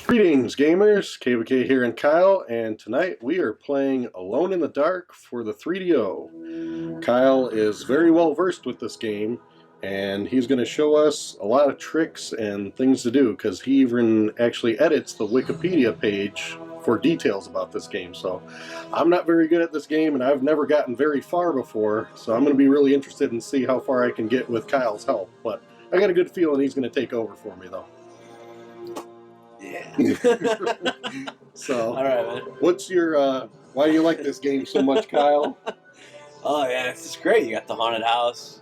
Greetings, gamers. KWK here and Kyle, and tonight we are playing Alone in the Dark for the 3DO. Kyle is very well versed with this game, and he's going to show us a lot of tricks and things to do, because he even actually edits the Wikipedia page for details about this game. So I'm not very good at this game, and I've never gotten very far before, so I'm going to be really interested in see how far I can get with Kyle's help. But I got a good feeling he's going to take over for me, though. Yeah. So, all right, man. What's your, why do you like this game so much, Kyle? Oh, yeah, it's just great. You got the haunted house.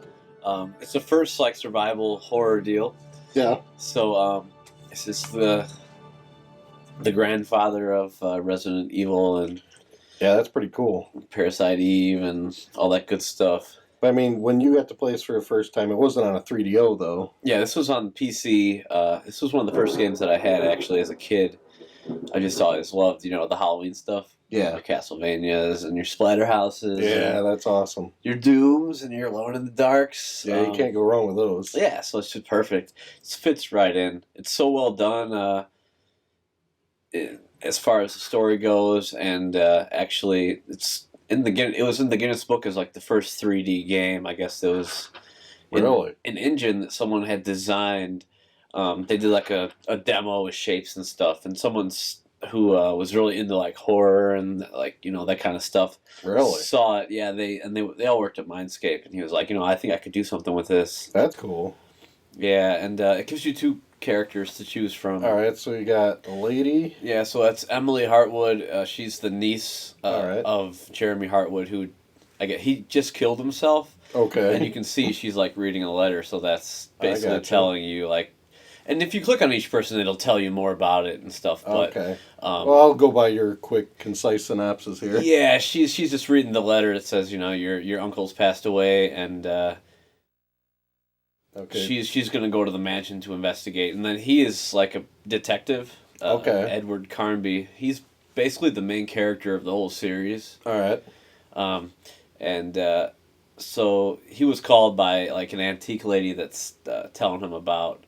It's the first, like, survival horror deal. Yeah. So, it's just the grandfather of Resident Evil and Yeah, that's pretty cool. Parasite Eve and all that good stuff. But, I mean, when you got to play this for the first time, it wasn't on a 3DO, though. Yeah, this was on PC. This was one of the first games that I had, actually, as a kid. I just always loved, the Halloween stuff. Yeah. Your Castlevanias and your Splatterhouses. Yeah, that's awesome. Your Dooms and your Alone in the Darks. Yeah, you can't go wrong with those. Yeah, so it's just perfect. It fits right in. It's so well done as far as the story goes, and actually, it was in the Guinness Book as like the first 3D game. I guess there was Really? an engine that someone had designed. They did like a demo with shapes and stuff, and who was really into like horror and like that kind of stuff. Really? Saw it. Yeah, they all worked at Mindscape, and he was like, I think I could do something with this. That's cool. Yeah, and it gives you two characters to choose from. All right, so you got the lady. Yeah, so that's Emily Hartwood. She's the niece of Jeremy Hartwood, who he just killed himself. Okay. And you can see she's like reading a letter, so that's basically telling you like. And if you click on each person, it'll tell you more about it and stuff. But, okay. Well, I'll go by your quick, concise synopsis here. Yeah, she's just reading the letter that says, your uncle's passed away, and okay. she's going to go to the mansion to investigate. And then he is like a detective. Okay. Edward Carnby. He's basically the main character of the whole series. All right. So he was called by like an antique lady that's telling him about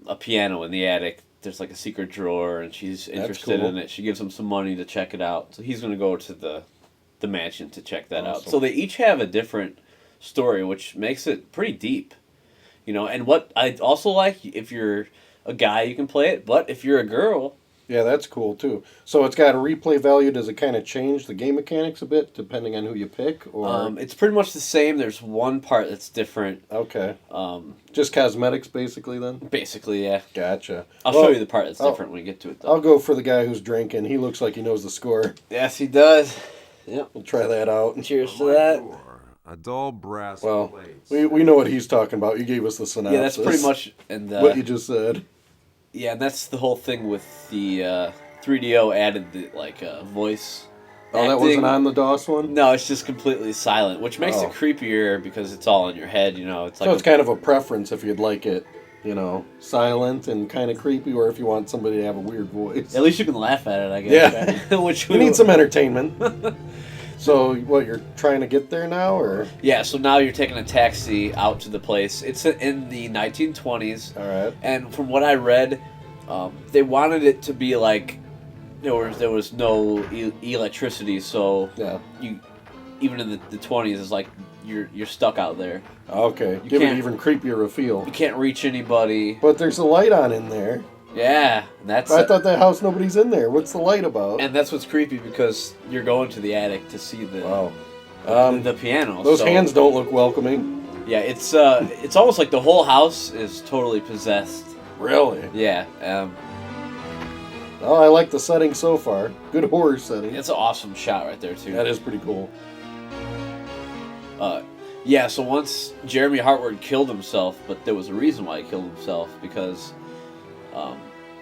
a piano in the attic. There's like a secret drawer, and she's interested in it. She gives him some money to check it out. So he's going to go to the mansion to check that out. So they each have a different story, which makes it pretty deep. And what I also like, if you're a guy, you can play it, but if you're a girl... Yeah, that's cool, too. So it's got a replay value. Does it kind of change the game mechanics a bit, depending on who you pick? Or it's pretty much the same. There's one part that's different. Okay. Just cosmetics, basically, then? Basically, yeah. Gotcha. I'll show you the part that's different when we get to it, though. I'll go for the guy who's drinking. He looks like he knows the score. Yes, he does. Yep. We'll try that out. Cheers to that. A dull brass plates. We know what he's talking about. You gave us the synopsis. Yeah, that's pretty much what you just said. Yeah, and that's the whole thing with the 3DO added the voice. Oh, that wasn't on the DOS one? No, it's just completely silent, which makes it creepier because it's all in your head. It's like so it's kind of a preference if you'd like it, silent and kind of creepy, or if you want somebody to have a weird voice. At least you can laugh at it, I guess. Yeah. Which you need some entertainment. So, what, you're trying to get there now, or? Yeah, so now you're taking a taxi out to the place. It's in the 1920s. All right. And from what I read, they wanted it to be like there was no electricity, so yeah. Even in the 20s, it's like you're stuck out there. Okay, give it even creepier a feel. You can't reach anybody. But there's a light on in there. Yeah, I thought that house nobody's in there. What's the light about? And that's what's creepy because you're going to the attic to see the the piano. Those hands don't look welcoming. Yeah, it's almost like the whole house is totally possessed. Really? Yeah. Oh, I like the setting so far. Good horror setting. It's an awesome shot right there too. That is pretty cool. Yeah. So once Jeremy Hartwood killed himself, but there was a reason why he killed himself because.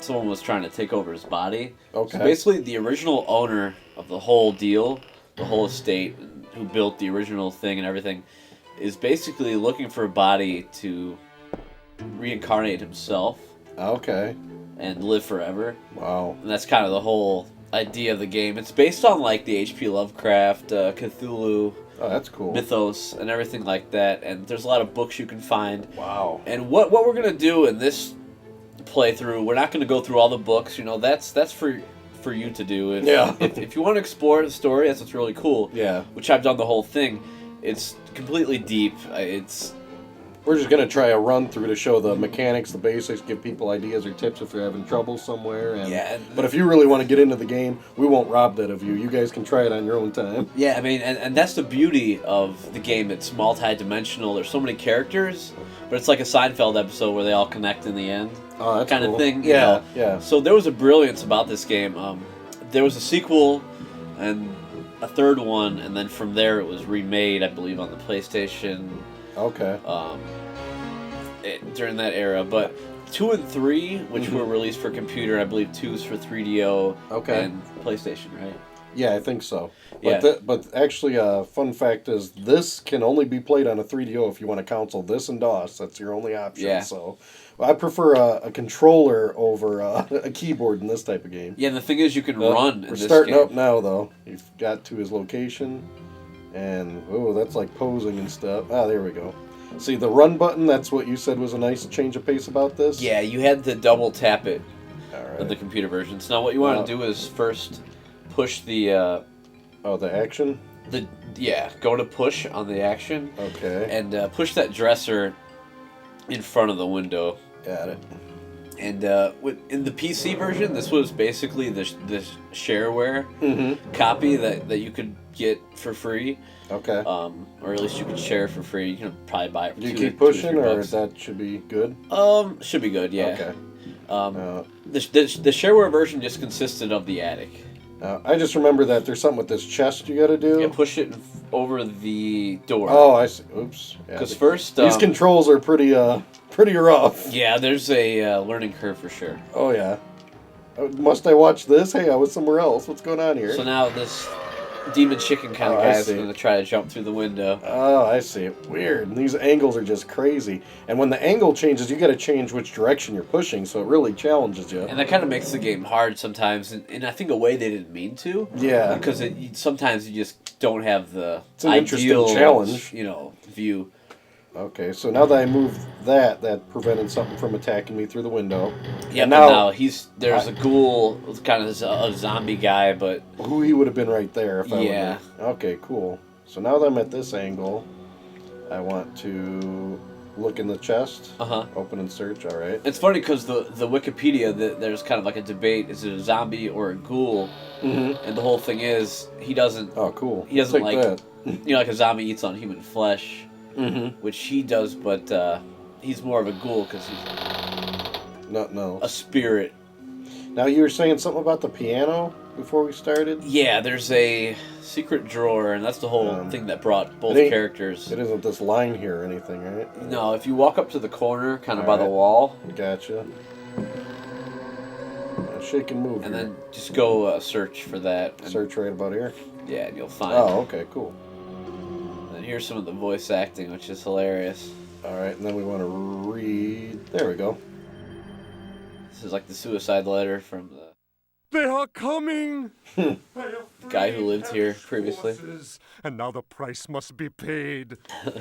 Someone was trying to take over his body. Okay. So basically, the original owner of the whole deal, the whole estate, who built the original thing and everything, is basically looking for a body to reincarnate himself. Okay. And live forever. Wow. And that's kind of the whole idea of the game. It's based on like the H.P. Lovecraft, Cthulhu. Oh, that's cool. Mythos and everything like that. And there's a lot of books you can find. Wow. And what we're gonna do in this playthrough. We're not going to go through all the books. You know, that's for you to do. If you want to explore the story, that's what's really cool. Yeah. Which I've done the whole thing. It's completely deep. We're just going to try a run through to show the mechanics, the basics, give people ideas or tips if they're having trouble somewhere. But if you really want to get into the game, we won't rob that of you. You guys can try it on your own time. Yeah, I mean, and that's the beauty of the game. It's multi-dimensional. There's so many characters, but it's like a Seinfeld episode where they all connect in the end. Oh, that's kind cool. of thing. Yeah, you know? yeah. So there was a brilliance about this game. There was a sequel and a third one, and then from there it was remade, I believe, on the PlayStation. Okay. During that era, but 2 and 3, which were released for computer, I believe 2's for 3DO and PlayStation, right? Yeah, I think so. Yeah. But actually, fun fact is this can only be played on a 3DO if you want a console. This and DOS, that's your only option. Yeah. So I prefer a controller over a keyboard in this type of game. Yeah, and the thing is, you can run in this game. We're starting up now, though. You've got to his location, and that's like posing and stuff. Ah, there we go. See, the run button, that's what you said was a nice change of pace about this? Yeah, you had to double tap it All in the computer version. So now what you want to do is first push the... the action? Go to push on the action. Okay. And push that dresser in front of the window. Got it. And in the PC version, this was basically the shareware copy that you could get for free. Okay. Or at least you could share for free. You can probably buy it for $2 to keep pushing, or that should be good? Should be good, yeah. Okay. The shareware version just consisted of the attic. I just remember that there's something with this chest you got to do. Yeah, push it over the door. Oh, I see. Oops. Because first... these controls are pretty rough. Yeah, there's a learning curve for sure. Oh, yeah. Must I watch this? Hey, I was somewhere else. What's going on here? So now this demon chicken kind of guy is going to try to jump through the window. Oh, I see. Weird. And these angles are just crazy. And when the angle changes, you got to change which direction you're pushing, so it really challenges you. And that kind of makes the game hard sometimes, and I think a way they didn't mean to. Yeah. Because sometimes you just don't have the it's an interesting challenge, view. Okay, so now that I moved that prevented something from attacking me through the window. Yeah, but now there's a ghoul, kind of a zombie guy, but... Who he would have been right there if I would have... Yeah. Okay, cool. So now that I'm at this angle, I want to look in the chest. Open and search, alright. It's funny because the Wikipedia, there's kind of like a debate, is it a zombie or a ghoul? And the whole thing is, he doesn't... Oh, cool. He doesn't like... like a zombie eats on human flesh. Which he does, but he's more of a ghoul because he's a spirit. Now, you were saying something about the piano before we started? Yeah, there's a secret drawer, and that's the whole thing that brought both characters. It isn't this line here or anything, right? No, if you walk up to the corner, kind of by the wall. Gotcha. Shake and move. And then just go search for that. Search right about here? Yeah, and you'll find Oh, okay, cool. Here's some of the voice acting, which is hilarious. Alright, and then we want to read... There we go. This is like the suicide letter from the... They are coming! The guy who lived here previously. And now the price must be paid.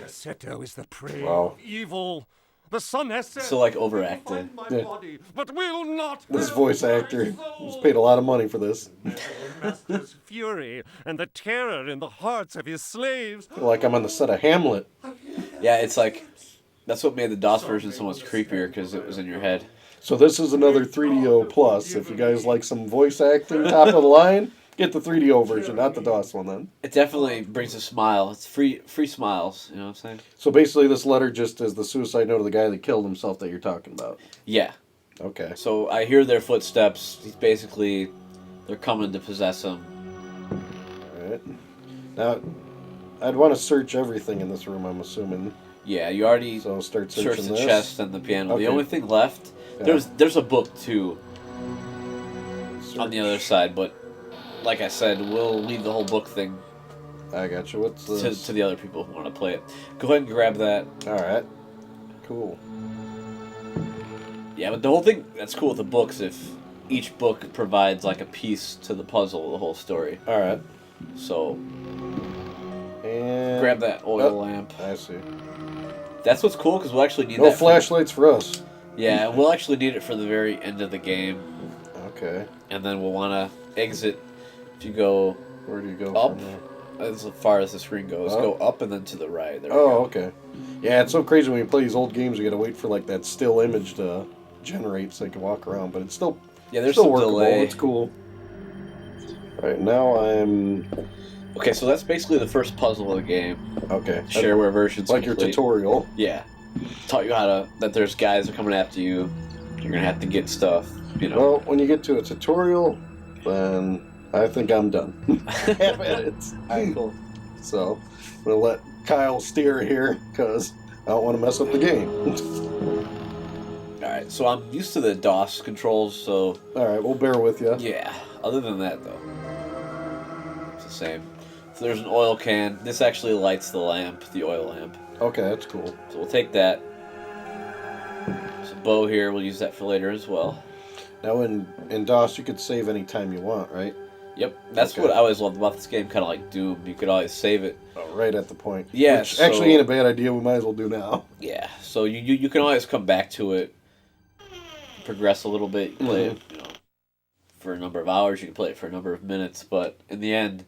Seto is the prey Wow. of evil. The sun has said... So, like, overacted. Body, but will not... This voice actor was paid a lot of money for this. Master's fury and the terror in the hearts of his slaves. I feel like I'm on the set of Hamlet. Yeah, it's like... That's what made the DOS version so much creepier, because it was in your head. So this is another 3DO Plus. If you guys like some voice acting, top of the line, get the 3DO version, not the DOS one then. It definitely brings a smile. It's free smiles, you know what I'm saying? So basically this letter just is the suicide note of the guy that killed himself that you're talking about. Yeah. Okay. So I hear their footsteps. He's basically... They're coming to possess him. Alright. Now, I'd want to search everything in this room, I'm assuming. Yeah, you already start searched the this. chest and the piano. Okay. The only thing left... Yeah. There's a book, too, on the other side, but like I said, we'll leave the whole book thing I got you. What's this? to the other people who want to play it. Go ahead and grab that. Alright. Cool. Yeah, but the whole thing that's cool with the books, if each book provides like a piece to the puzzle of the whole story. Alright. So, and grab that oil lamp. I see. That's what's cool, because we'll actually need No that. flashlights for us. Yeah, we'll actually need it for the very end of the game. Okay. And then we'll want to exit. If you go... Where do you go up, from there? as far as the screen goes. Go up and then to the right. There we Oh, go. okay. Yeah, it's so crazy when you play these old games. You got to wait for like that still image to generate so you can walk around. But it's still there's still some workable. delay. It's cool. All right, now I'm. Okay, so that's basically the first puzzle of the game. Okay. Shareware version's Like your complete. tutorial. Yeah. Taught you how to that there's guys that are coming after you. You're gonna have to get stuff. You know. Well, when you get to a tutorial, then I think I'm done. Half edits. Cool. So I'm gonna let Kyle steer here because I don't want to mess up the game. All right. So I'm used to the DOS controls, so. All right, we'll bear with you. Yeah. Other than that, though, it's the same. So there's an oil can. This actually lights the lamp, the oil lamp. Okay, that's cool. So we'll take that. There's a bow here. We'll use that for later as well. Now in DOS, you could save any time you want, right? Yep, that's what I always loved about this game, kind of like Doom. You could always save it. Oh, right at the point. Yeah, Which actually ain't a bad idea. We might as well do now. Yeah, so you can always come back to it, progress a little bit, you play it, for a number of hours, you can play it for a number of minutes, but in the end...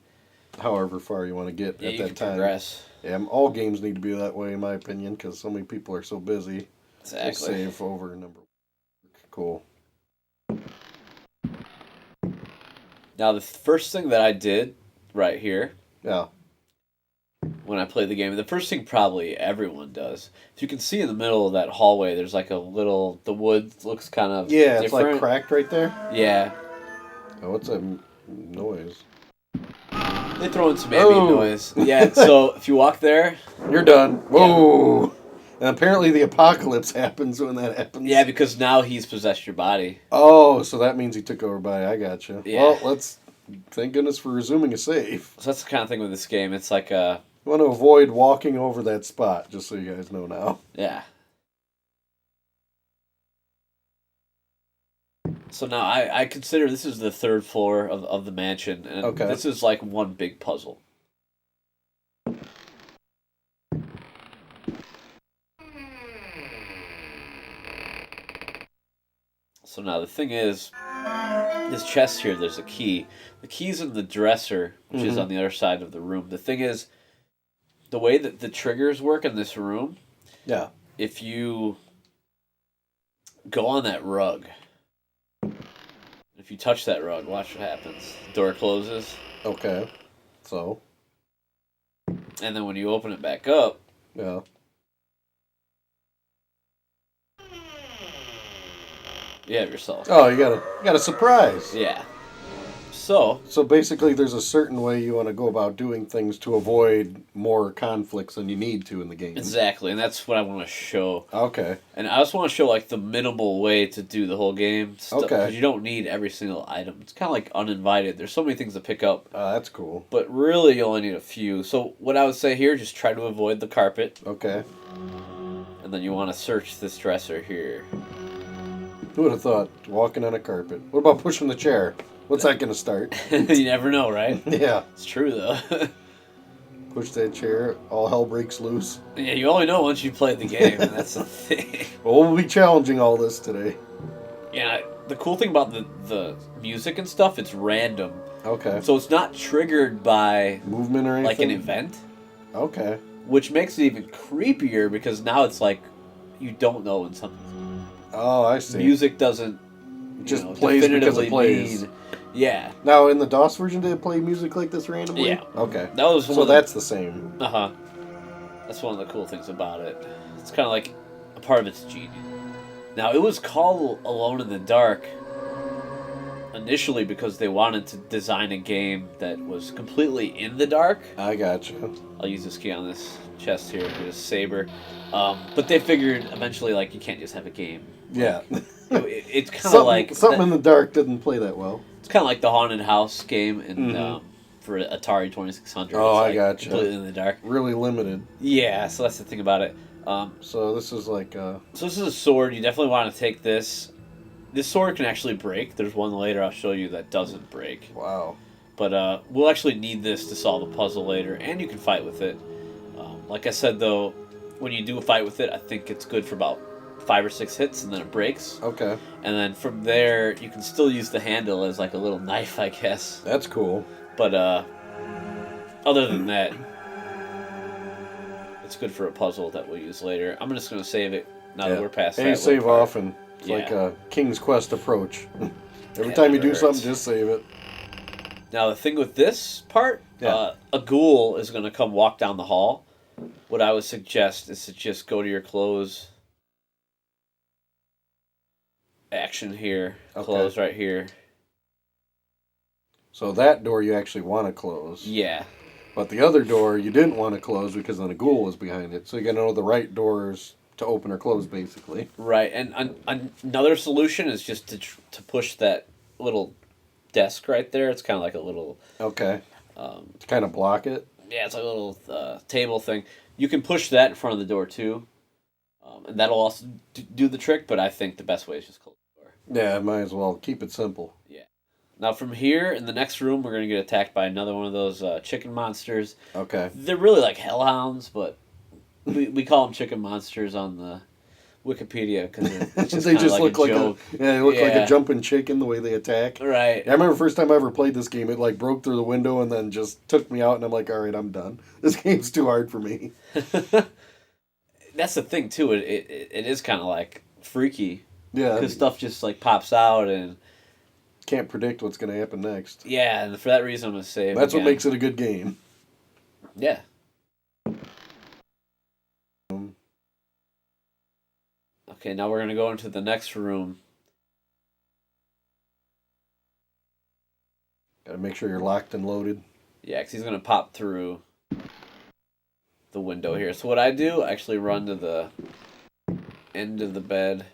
However far you want to get at that time. Progress. Yeah, all games need to be that way, in my opinion, because so many people are so busy. Exactly. Save over a number. Cool. Now, the first thing that I did right here, Yeah. when I played the game, the first thing probably everyone does, if you can see in the middle of that hallway, there's like a little, the wood looks kind of Yeah, it's different. like cracked right there. Yeah. Oh, what's that noise? They throw in some ambient noise. Yeah, so if you walk there... You're done. Whoa! Yeah. And apparently the apocalypse happens when that happens. Yeah, because now he's possessed your body. Oh, so that means he took over by. I gotcha. Yeah. Well, let's... Thank goodness for resuming a save. So that's the kind of thing with this game. It's like You want to avoid walking over that spot, just so you guys know now. Yeah. So now I consider this is the third floor of the mansion, and this is like one big puzzle. So now the thing is, this chest here, there's a key. The key's in the dresser, which is on the other side of the room. The thing is, the way that the triggers work in this room, if you go on that rug, if you touch that rug, watch what happens. The door closes. Okay. So? And then when you open it back up, yeah. You have yourself. Oh, you got a surprise. Yeah. So basically there's a certain way you want to go about doing things to avoid more conflicts than you need to in the game. Exactly, and that's what I want to show. Okay. And I just want to show like the minimal way to do the whole game. Okay. Because you don't need every single item. It's kind of like uninvited. There's so many things to pick up. That's cool. But really you only need a few. So what I would say here, just try to avoid the carpet. Okay. And then you want to search this dresser here. Who would have thought walking on a carpet? What about pushing the chair? What's that going to start? You never know, right? Yeah. It's true, though. Push that chair, all hell breaks loose. Yeah, you only know once you play the game. That's the thing. Well, we'll be challenging all this today. Yeah, the cool thing about the music and stuff, it's random. Okay. So it's not triggered by... movement or anything? Like an event. Okay. Which makes it even creepier because now it's like you don't know when something's... Oh, I see. Music doesn't just plays because it plays. Yeah. Now, in the DOS version, did it play music like this randomly? Yeah. Okay. That was so that's the same. Uh-huh. That's one of the cool things about it. It's kind of like a part of its genius. Now, it was called Alone in the Dark initially because they wanted to design a game that was completely in the dark. I gotcha. I'll use this key on this chest here, this saber. But they figured eventually, like, you can't just have a game. Yeah. It's kind of like... Something in the dark didn't play that well. It's kind of like the Haunted House game in, for Atari 2600. Oh, it's I gotcha. Completely in the dark. Really limited. Yeah, so that's the thing about it. So this is like... So this is a sword. You definitely want to take this. This sword can actually break. There's one later I'll show you that doesn't break. Wow. But we'll actually need this to solve the puzzle later, and you can fight with it. Like I said, though, when you do fight with it, I think it's good for about 5 or 6 hits, and then it breaks. Okay. And then from there, you can still use the handle as like a little knife, I guess. That's cool. But other than that, it's good for a puzzle that we'll use later. I'm just going to save it now that we're past that. And you save part. often. It's like a King's Quest approach. Every time you do something, just save it. Now, the thing with this part, a ghoul is going to come walk down the hall. What I would suggest is to just go to your close action here, close right here. So that door you actually want to close. Yeah. But the other door you didn't want to close because then a ghoul was behind it. So you got to know the right doors to open or close, basically. Right, and another solution is just to push that little desk right there. It's kind of like a little... Okay. To kind of block it? Yeah, it's like a little table thing. You can push that in front of the door, too. And that'll also do the trick, but I think the best way is just close the door. Yeah, might as well keep it simple. Yeah. Now, from here, in the next room, we're going to get attacked by another one of those chicken monsters. Okay. They're really like hellhounds, but we call them chicken monsters on the Wikipedia because they just look like joke. They look like a jumping chicken the way they attack. Right. Yeah, I remember the first time I ever played this game, it like broke through the window and then just took me out, and I'm like, all right, I'm done. This game's too hard for me. That's the thing too. It is kind of like freaky. Yeah. Because stuff just like pops out and can't predict what's going to happen next. Yeah, and for that reason, I'm gonna save. That's what makes it a good game. Yeah. Okay, now we're gonna go into the next room. Gotta make sure you're locked and loaded. Yeah, because he's gonna pop through the window here. So what I do, I actually run to the end of the bed.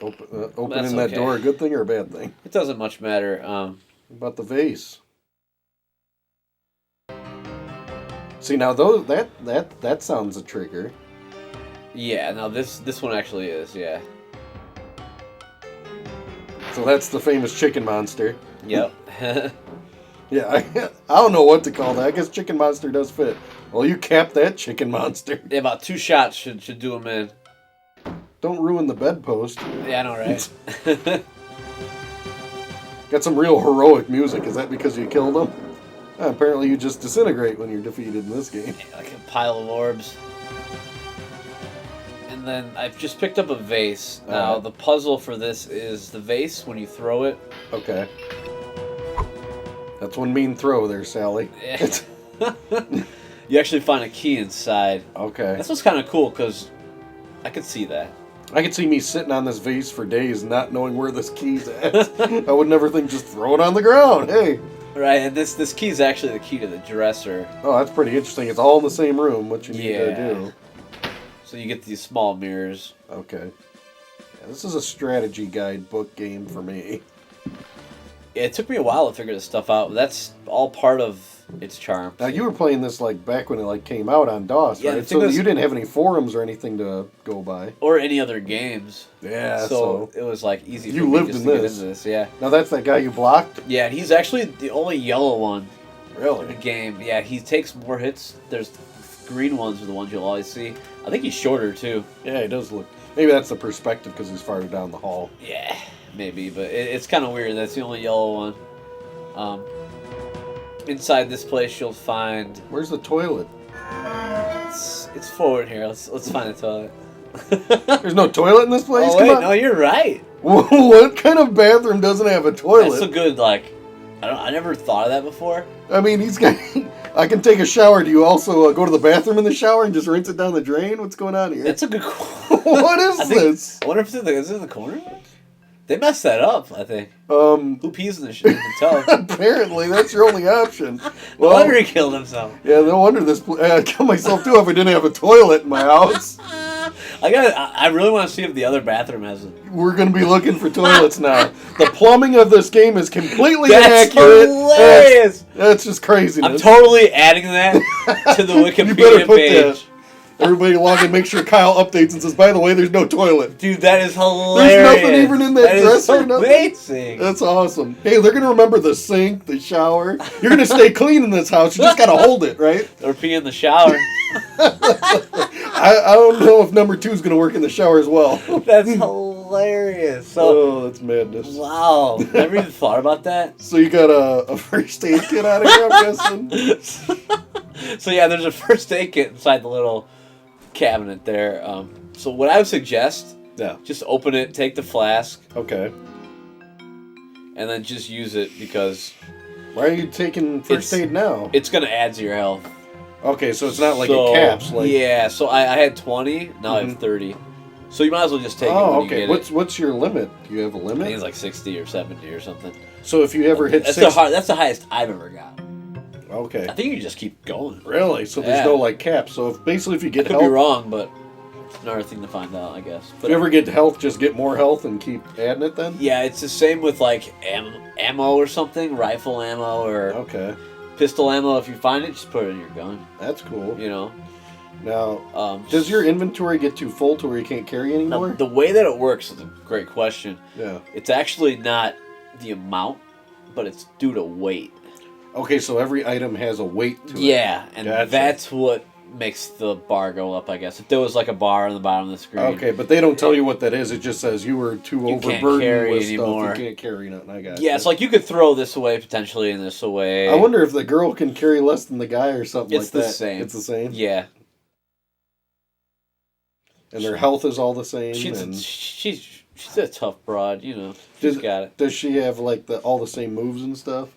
Opening that door, a good thing or a bad thing? It doesn't much matter. What about the vase? See, now that sounds a trigger. Yeah, now this one actually is, yeah. So that's the famous chicken monster. Yep. Yeah, I don't know what to call that. I guess chicken monster does fit. Well, you capped that chicken monster. Yeah, about 2 shots should do him in. Don't ruin the bedpost. Yeah, I know, right? Got some real heroic music. Is that because you killed him? Apparently you just disintegrate when you're defeated in this game. Yeah, like a pile of orbs. And then I've just picked up a vase. Now, the puzzle for this is the vase, when you throw it... Okay. That's one mean throw there, Sally. You actually find a key inside. Okay. This was kind of cool, because I could see that. I could see me sitting on this vase for days not knowing where this key's at. I would never think just throw it on the ground. Hey. Right, and this key is actually the key to the dresser. Oh, that's pretty interesting. It's all in the same room, what you need to do. So you get these small mirrors. Okay. Yeah, this is a strategy guidebook game for me. Yeah, it took me a while to figure this stuff out, but that's all part of its charm. Now, you were playing this like back when it like came out on DOS, right? So you didn't have any forums or anything to go by. Or any other games. Yeah, so it was like easy for you me lived just in to get this. into this. Yeah. Now that's that guy you blocked? Yeah, and he's actually the only yellow one really in the game. Yeah, he takes more hits. There's green ones are the ones you'll always see. I think he's shorter too. Yeah, he does look. Maybe that's the perspective because he's farther down the hall. Yeah, maybe, but it's kind of weird. That's the only yellow one. Inside this place, you'll find. Where's the toilet? It's forward here. Let's find the toilet. There's no toilet in this place? Oh wait, no, you're right. What kind of bathroom doesn't have a toilet? That's a good I never thought of that before. I mean, he's got. I can take a shower. Do you also go to the bathroom in the shower and just rinse it down the drain? What's going on here? That's a good. What is this? I wonder if is it in the corner. They messed that up, I think. Who pees in the shit in the tub? Apparently, that's your only option. No wonder he killed himself. Yeah, no wonder this. I'd kill myself too if I didn't have a toilet in my house. I really want to see if the other bathroom has it. We're going to be looking for toilets now. The plumbing of this game is completely That's inaccurate. Hilarious. That's just craziness. I'm totally adding that to the Wikipedia page. Everybody log in, make sure Kyle updates and says, by the way, there's no toilet. Dude, that is hilarious. There's nothing even in that dresser. That is amazing. That's awesome. Hey, they're going to remember the sink, the shower. You're going to stay clean in this house. You just got to hold it, right? Or pee in the shower. I don't know if number 2 is going to work in the shower as well. That's hilarious. So, oh, that's madness. wow. Never even thought about that. So you got a first aid kit out of here, I'm guessing? So yeah, there's a first aid kit inside the little cabinet there. So what I would suggest, just open it, take the flask. Okay. And then just use it because... Why are you taking first aid now? It's going to add to your health. Okay, so it's not like it caps. Like... Yeah, so I had 20, now I have 30. So you might as well just take it when you get it. What's your limit? Do you have a limit? I think it's like 60 or 70 or something. So if you ever hit 60... That's the highest I've ever got. Okay. I think you just keep going. Really? So there's no like cap. So if you get I could be wrong, but it's another thing to find out, I guess. But if you ever get health, just get more health and keep adding it then? Yeah, it's the same with like ammo or something, rifle ammo or pistol ammo. If you find it, just put it in your gun. That's cool. You know. Now, does your inventory get too full to where you can't carry anymore? Now, the way that it works is a great question. Yeah. It's actually not the amount, but it's due to weight. Okay, so every item has a weight to it. Yeah, and that's what makes the bar go up, I guess. If there was like a bar on the bottom of the screen. Okay, but they don't tell you what that is. It just says you were too overburdened with stuff. You can't carry nothing. I got Yeah, it's like you could throw this away potentially and this away. I wonder if the girl can carry less than the guy or something like that. It's the same. It's the same? Yeah. And their health is all the same? She's a tough broad, you know. She's got it. Does she have like all the same moves and stuff?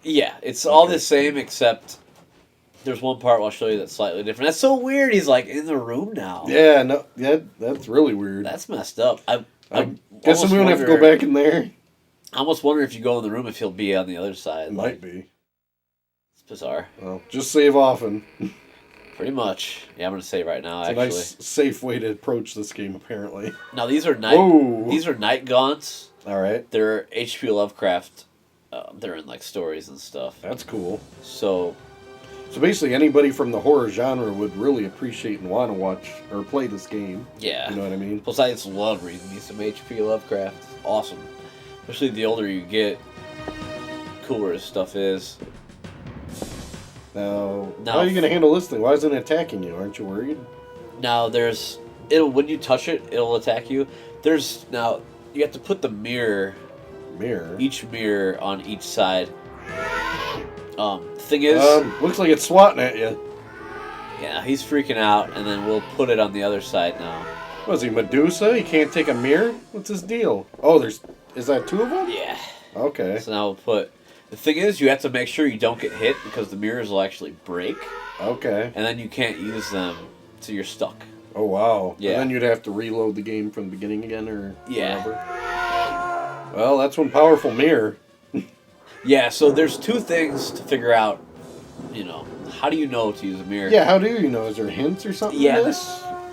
Yeah, it's all the same except there's one part I'll show you that's slightly different. That's so weird. He's like in the room now. Yeah, no, that's really weird. That's messed up. I guess we don't have to go back in there. I almost wonder if you go in the room if he'll be on the other side. It might be. It's bizarre. Well, just save often. Pretty much. Yeah, I'm gonna save right now. It's actually, a nice, safe way to approach this game. Apparently. Now these are night gaunts. All right. They're H.P. Lovecraft. They're in like stories and stuff. That's cool. So basically, anybody from the horror genre would really appreciate and want to watch or play this game. Yeah. You know what I mean? Plus, I just love reading me some H.P. Lovecraft. It's awesome. Especially the older you get, the cooler his stuff is. Now, how are you going to handle this thing? Why isn't it attacking you? Aren't you worried? Now, when you touch it, it'll attack you. You have to put the mirror, each mirror on each side. Thing is, looks like it's swatting at you. Yeah, he's freaking out, and then we'll put it on the other side now. Was he Medusa? He can't take a mirror? What's his deal? Oh, is that 2 of them? Yeah. Okay. So now we'll put. The thing is, you have to make sure you don't get hit because the mirrors will actually break. Okay. And then you can't use them, so you're stuck. Oh, wow. Yeah. And then you'd have to reload the game from the beginning again or whatever. Well, that's one powerful mirror. Yeah, so there's 2 things to figure out, how do you know to use a mirror? Yeah, how do you know? Is there hints or something? Yeah,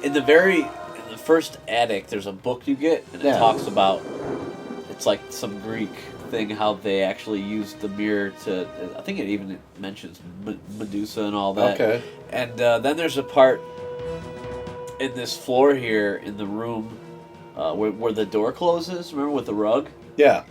in the first attic, there's a book you get, and it talks about, it's like some Greek thing, how they actually used the mirror to, I think it even mentions Medusa and all that. Okay. And then there's a part in this floor here in the room where the door closes, remember with the rug? Yeah.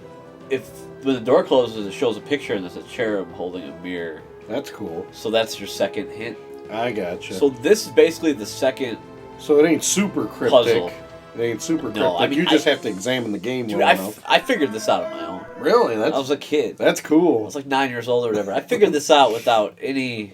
When the door closes, it shows a picture and there's a cherub holding a mirror. That's cool. So that's your second hint. I gotcha. So this is basically the second. So it ain't super cryptic. Puzzle. It ain't super cryptic. No, I mean, you just have to examine the game well enough. I figured this out on my own. Really? I was a kid. That's cool. I was like 9 years old or whatever. I figured this out without any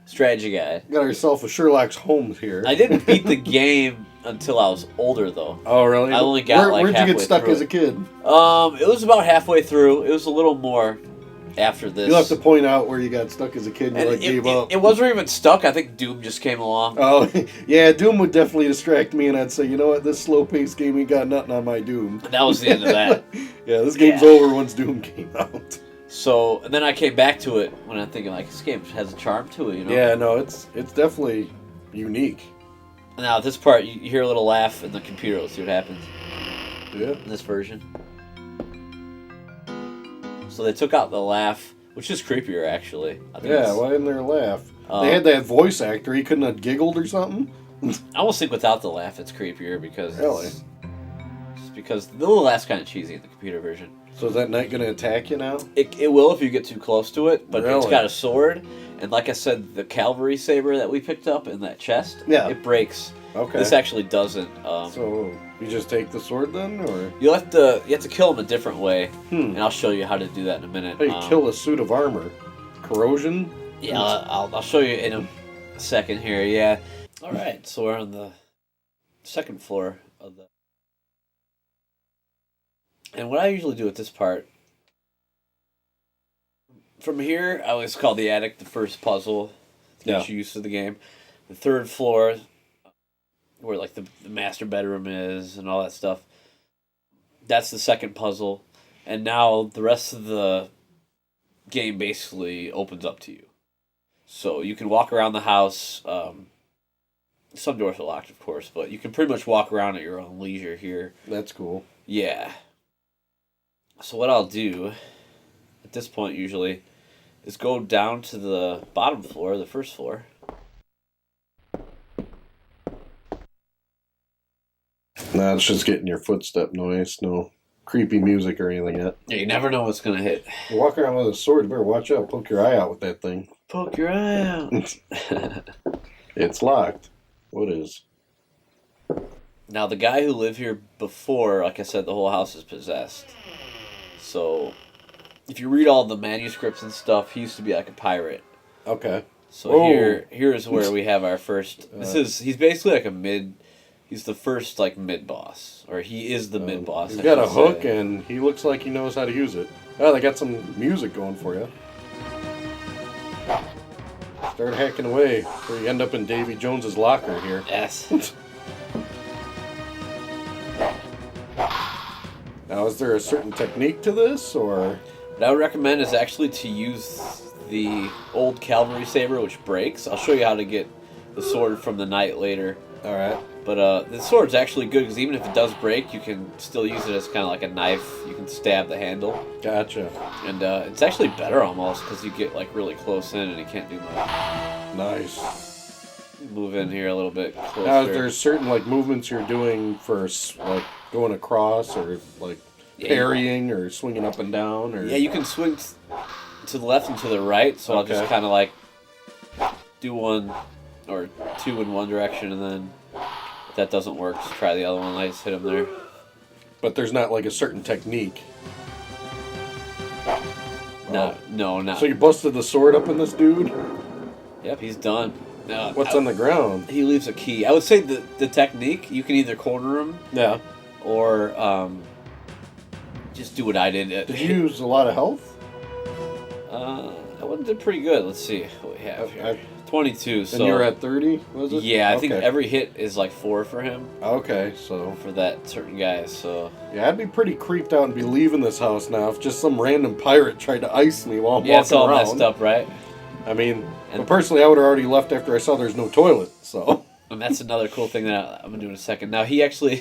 strategy guide. Got ourselves a Sherlock Holmes here. I didn't beat the game until I was older, though. Oh, really? I only got where'd you get stuck as a kid? It was about halfway through. It was a little more after this. You'll have to point out where you got stuck as a kid and you gave up. It wasn't even stuck. I think Doom just came along. Oh, yeah, Doom would definitely distract me, and I'd say, you know what, this slow-paced game ain't got nothing on my Doom. And that was the end of that. Yeah, this game's over once Doom came out. So, and then I came back to it when I'm thinking, like, this game has a charm to it, Yeah, no, it's definitely unique. Now, at this part, you hear a little laugh in the computer. Let's see what happens. Yeah. In this version. So they took out the laugh, which is creepier, actually. Yeah, why didn't there a laugh? They had that voice actor. He couldn't have giggled or something? I almost think without the laugh, it's creepier because... Really? Just because the little laugh's kind of cheesy in the computer version. So is that knight going to attack you now? It will if you get too close to it, but Really? it's got a sword. And like I said, the cavalry saber that we picked up in that chest, it breaks. Okay. This actually doesn't. So you just take the sword then, or you have to kill him a different way, and I'll show you how to do that in a minute. how you kill a suit of armor? Corrosion? Yeah, I'll show you in a second here. Yeah. All right, so we're on the second floor of the. And what I usually do at this part, from here, I always call the attic the first puzzle to get you used to the game. The third floor, where like the master bedroom is and all that stuff, that's the second puzzle. And now the rest of the game basically opens up to you. So you can walk around the house. Some doors are locked, of course, but you can pretty much walk around at your own leisure here. That's cool. Yeah. So what I'll do at this point usually is go down to the bottom floor, the first floor. Nah, it's just getting your footstep noise. No creepy music or anything yet. Yeah, you never know what's going to hit. You walk around with a sword, you better watch out. Poke your eye out with that thing. Poke your eye out. It's locked. What is? Now, the guy who lived here before, like I said, the whole house is possessed. So, if you read all the manuscripts and stuff, he used to be like a pirate. Okay. So here's where we have our first. He's basically like a mid. He's the first like mid boss, or he is the mid boss. He's got a hook, and he looks like he knows how to use it. Oh, they got some music going for you. Start hacking away, where you end up in Davy Jones's locker here. Yes. Now, is there a certain technique to this, or? What I would recommend is actually to use the old cavalry saber, which breaks. I'll show you how to get the sword from the knight later. All right. But the sword's actually good because even if it does break, you can still use it as kind of like a knife. You can stab the handle. Gotcha. And it's actually better almost because you get like really close in and you can't do much. Nice. Move in here a little bit closer. Now, there's certain like movements you're doing for like going across or like parrying or swinging up and down, or you can swing to the left and to the right. So I'll just kind of like do one or two in one direction, and then if that doesn't work, just try the other one. I just hit him there. But there's not like a certain technique. No, not. So you busted the sword up in this dude? Yep, he's done. What's on the ground? He leaves a key. I would say the technique, you can either corner him, or just do what I did. Did you use a lot of health? I wouldn't did pretty good. Let's see what we have here. 22. So and you're at 30, was it? Yeah, I think every hit is like 4 for him. Okay, so for that certain guy, so yeah, I'd be pretty creeped out and be leaving this house now if just some random pirate tried to ice me while I'm walking it's all around. messed up, right? I mean, but personally, I would have already left after I saw there's no toilet. So. And that's another cool thing that I'm gonna do in a second. Now he actually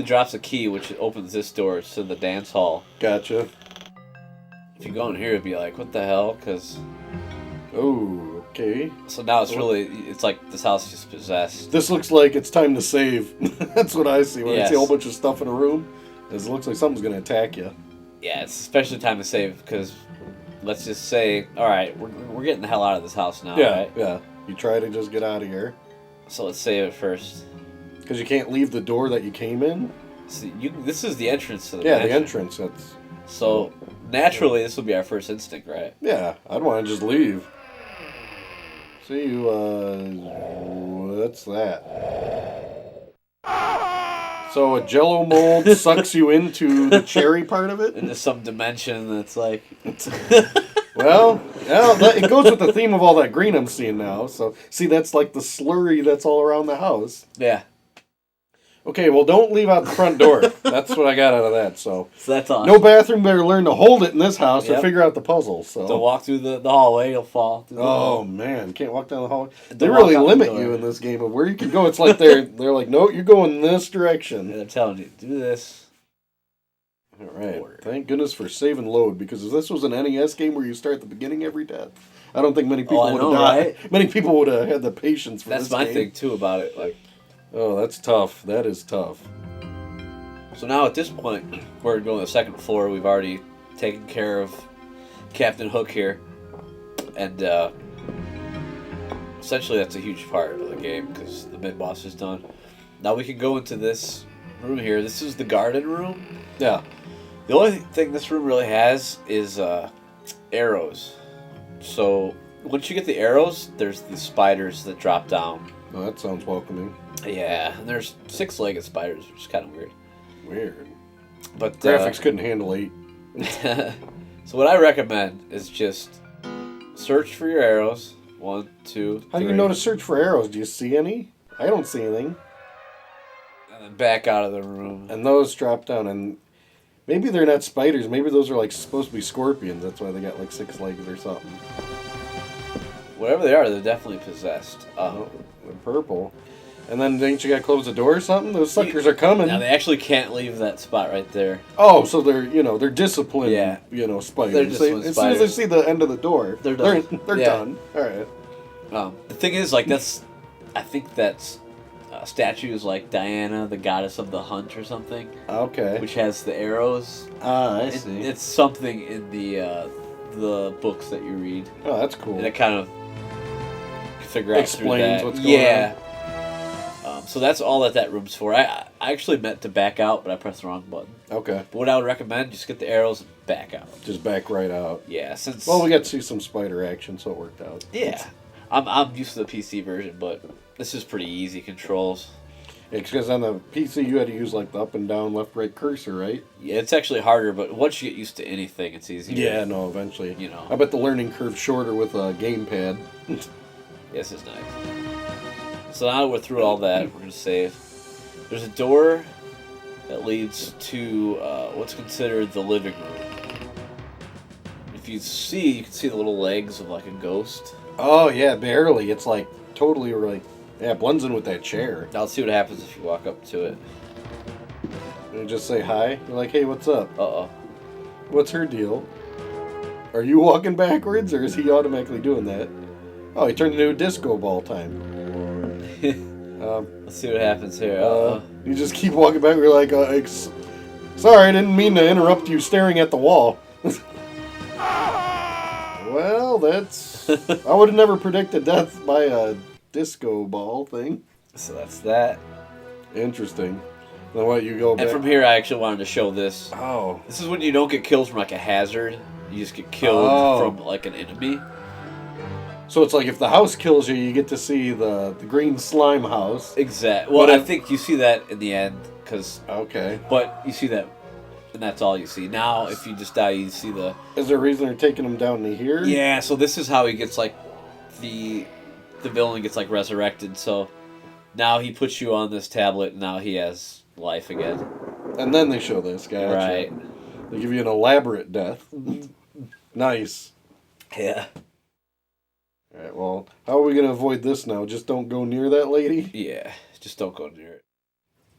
drops a key which opens this door to the dance hall. Gotcha. If you go in here, it'd be like, what the hell? Because oh, okay. So now it's like this house is possessed. This looks like it's time to save. That's what I see when I see a whole bunch of stuff in a room. It looks like something's gonna attack you. Yeah, it's especially time to save because let's just say, all right, we're getting the hell out of this house now. Yeah, right? yeah. You try to just get out of here. So let's save it first. Because you can't leave the door that you came in? So this is the entrance to the mansion. The entrance. So, naturally, this will be our first instinct, right? Yeah, I'd want to just leave. See you, what's that? So a Jell-O mold sucks you into the cherry part of it? Into some dimension that's like... Well, it goes with the theme of all that green I'm seeing now. So, see, that's like the slurry that's all around the house. Yeah. Okay, well, don't leave out the front door. That's what I got out of that. So that's awesome. No bathroom. Better learn to hold it in this house or figure out the puzzle. So don't walk through the hallway. You'll fall. Oh man, can't walk down the hallway. They really limit you in this game of where you can go. It's like they're like, no, you're going this direction. And they're telling you do this. All right. Thank goodness for save and load, because if this was an NES game where you start at the beginning every death, I don't think many people would have died. Right? Many people would have had the patience for this game. That's my thing too about it. Like, oh, that's tough. That is tough. So now at this point, we're going to the second floor. We've already taken care of Captain Hook here. And essentially that's a huge part of the game because the mid-boss is done. Now we can go into this room here. This is the garden room. Yeah. The only thing this room really has is arrows. So once you get the arrows, there's these spiders that drop down. Oh, that sounds welcoming. Yeah, and there's 6-legged spiders, which is kind of weird. Weird. But Graphics couldn't handle 8. So what I recommend is just search for your arrows. 1, 2, How do you 3. know to search for arrows? Do you see any? I don't see anything. And then back out of the room. And those drop down, and maybe they're not spiders. Maybe those are like supposed to be scorpions. That's why they got like 6 legs or something. Whatever they are, they're definitely possessed. Oh, they're purple. And then ain't you got to close the door or something? Those suckers are coming. Now they actually can't leave that spot right there. Oh, so they're they're disciplined. Yeah. Spiders. They're disciplined as soon as they see the end of the door, they're done. They're Yeah. done. All right. The thing is, I think that's statues like Diana, the goddess of the hunt, or something, Okay. which has the arrows. I see. It's something in the books that you read, Oh, that's cool. and it kind of figure out Explains through that. what's going on. So that's all that room's for. I actually meant to back out, but I pressed the wrong button. Okay. But what I would recommend, just get the arrows and back out. Just back right out. Yeah, since Well, we got to see some spider action, so it worked out. yeah, I'm used to the PC version, but this is pretty easy controls. Because on the PC you had to use like the up and down, left, right cursor, right? Yeah, it's actually harder, but once you get used to anything, it's easier. Yeah, no, eventually. You know. I bet the learning curve's shorter with a gamepad. This is nice. So now we're through all that, we're going to save. There's a door that leads to what's considered the living room. If you can see the little legs of like a ghost. Oh, yeah, barely. It's like totally like, yeah, it blends in with that chair. Now let's see what happens if you walk up to it. You just say hi. You're like, hey, what's up? Uh-oh. What's her deal? Are you walking backwards, or is he automatically doing that? Oh, he turned into a disco ball time. Let's see what happens here. You just keep walking back. You're like, sorry, I didn't mean to interrupt you staring at the wall. Well, that's... I would have never predicted death by a disco ball thing. So that's that. Interesting. Then what, you go back... And from here, I actually wanted to show this. Oh. This is when you don't get killed from like a hazard. You just get killed from like an enemy. So it's like if the house kills you, you get to see the green slime house. Exactly. Well, I think you see that in the end, Okay. but you see that, and that's all you see. Now, if you just die, you see the... Is there a reason they're taking him down to here? Yeah, so this is how he gets, like, the villain gets, like, resurrected. So now he puts you on this tablet, and now he has life again. And then they show this guy. Right. They give you an elaborate death. Nice. Yeah. Alright, well, how are we going to avoid this now? Just don't go near that lady? Yeah, just don't go near it.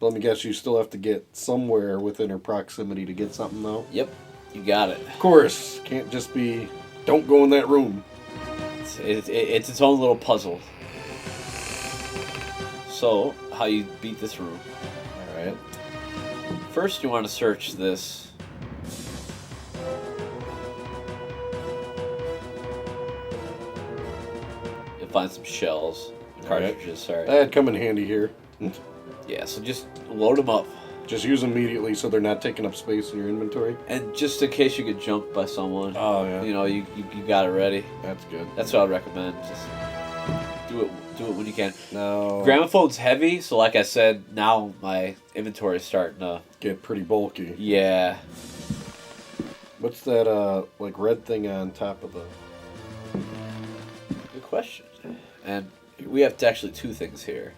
Let me guess, you still have to get somewhere within her proximity to get something, though? Yep, you got it. Of course. Can't just be, don't go in that room. It's its own little puzzle. So, how you beat this room. Alright. First, you want to search this. You'll find some shells. Cartridges, sorry. That'd come in handy here. Yeah, so just load them up. Just use them immediately so they're not taking up space in your inventory. And just in case you get jumped by someone, Oh, yeah. you know, you got it ready. That's good. That's what I'd recommend. Just do it when you can. Now, Gramophone's heavy, so like I said, now my inventory is starting to... get pretty bulky. Yeah. What's that, like, red thing on top of the... Good question. And we have actually two things here.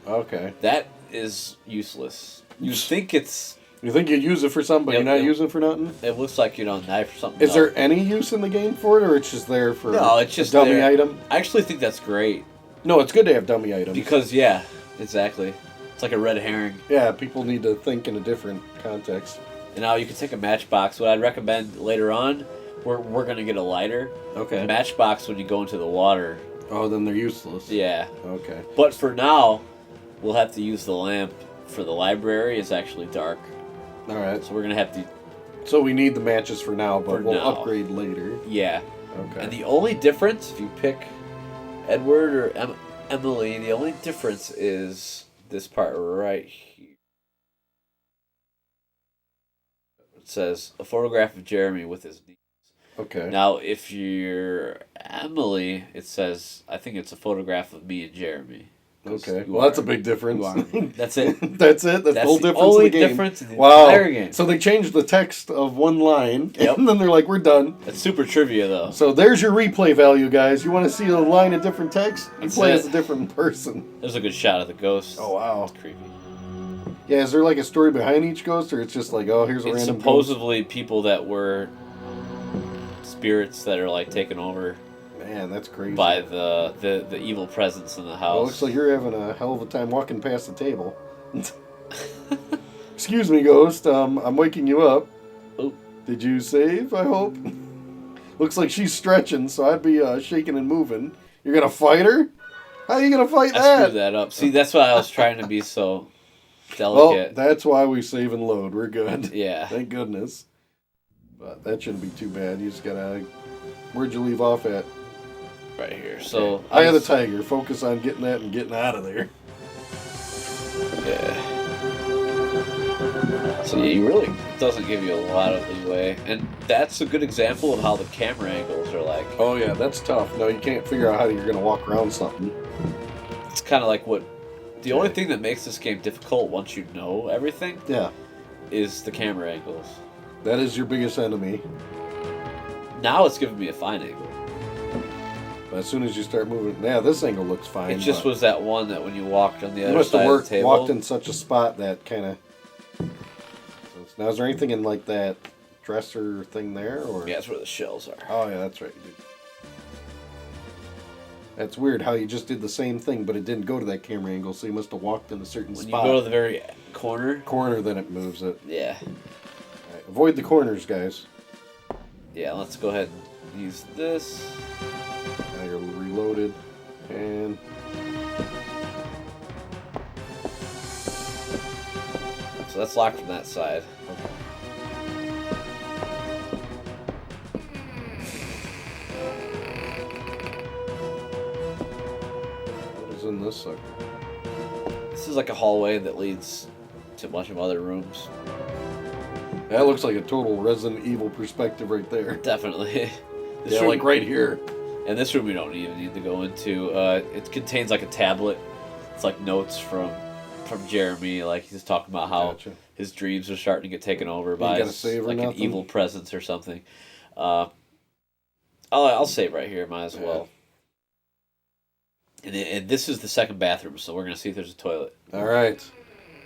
Okay. That is useless. You think it's... You think you'd use it for something, but Yep, you're not yep. using it for nothing? It looks like, knife or something. Is there any use in the game for it, or it's just there for No, it's just a dummy there. item? I actually think that's great. No, it's good to have dummy items. Because, yeah, exactly. It's like a red herring. Yeah, people need to think in a different context. And now you can take a matchbox. What I'd recommend later on, we're going to get a lighter. Okay. Matchbox when you go into the water. Oh, then they're useless. Yeah. Okay. But for now, we'll have to use the lamp for the library. It's actually dark. All right. So we're gonna have to. So we need the matches for now, but we'll now. upgrade later. Yeah. Okay. And the only difference, if you pick Edward or Emily, the only difference is this part right here. It says a photograph of Jeremy with his niece. Okay. Now, if you're Emily, it says, I think it's a photograph of me and Jeremy. Okay. Well, that's a big difference. That's it. That's it. That's the whole difference only in the game. difference in the Wow. entire game. So they changed the text of one line, Yep. and then they're like, we're done. That's super trivia, though. So there's your replay value, guys. You want to see a line of different text? You That's play it. as a different person. There's a good shot of the ghost. Oh, wow. It's creepy. Yeah, is there like a story behind each ghost, or it's just like, oh, here's a It's random supposedly people that were spirits that are like taken over ghost? Man, that's crazy. by the evil presence in the house. Well, looks like you're having a hell of a time walking past the table. Excuse me, ghost. I'm waking you up. Oh. Did you save, I hope? Looks like she's stretching, so I'd be shaking and moving. You're going to fight her? How are you going to fight I that? screwed that up. See, that's why I was trying to be so Well, delicate. that's why we save and load. We're good. Yeah. Thank goodness. But that shouldn't be too bad. You just got to... Where'd you leave off at? Right here. So Eye of the Tiger. Focus on getting that and getting out of there. Yeah. So yeah, you really it doesn't give you a lot of leeway, and that's a good example of how the camera angles are like. Oh, yeah, that's tough. No, you can't figure out how you're going to walk around something. It's kind of like what the only thing that makes this game difficult once you know everything. Yeah. Is the camera angles. That is your biggest enemy. Now it's giving me a fine angle. But as soon as you start moving, yeah, this angle looks fine. It just was that one that when you walked on the You other must side have of the table. walked in such a spot that kind of. Now, is there anything in like that dresser thing there, or? Yeah, that's where the shells are. Oh yeah, that's right. You did. That's weird how you just did the same thing, but it didn't go to that camera angle, so you must have walked in a certain When spot. you go to the very corner, then it moves it. yeah. Right, avoid the corners, guys. Yeah, let's go ahead and use this. Now you're reloaded, and So that's locked from that side. what is in this sucker? This is like a hallway that leads to a bunch of other rooms. That looks like a total Resident Evil perspective right there. Definitely. This Yeah, room, like right here. and this room we don't even need to go into. It contains like a tablet. It's like notes from Jeremy. Like he's talking about how Gotcha. his dreams are starting to get taken over by gotta save or like an nothing? evil presence or something. I'll save right here. Might as well. And this is the second bathroom, so we're gonna see if there's a toilet. All right.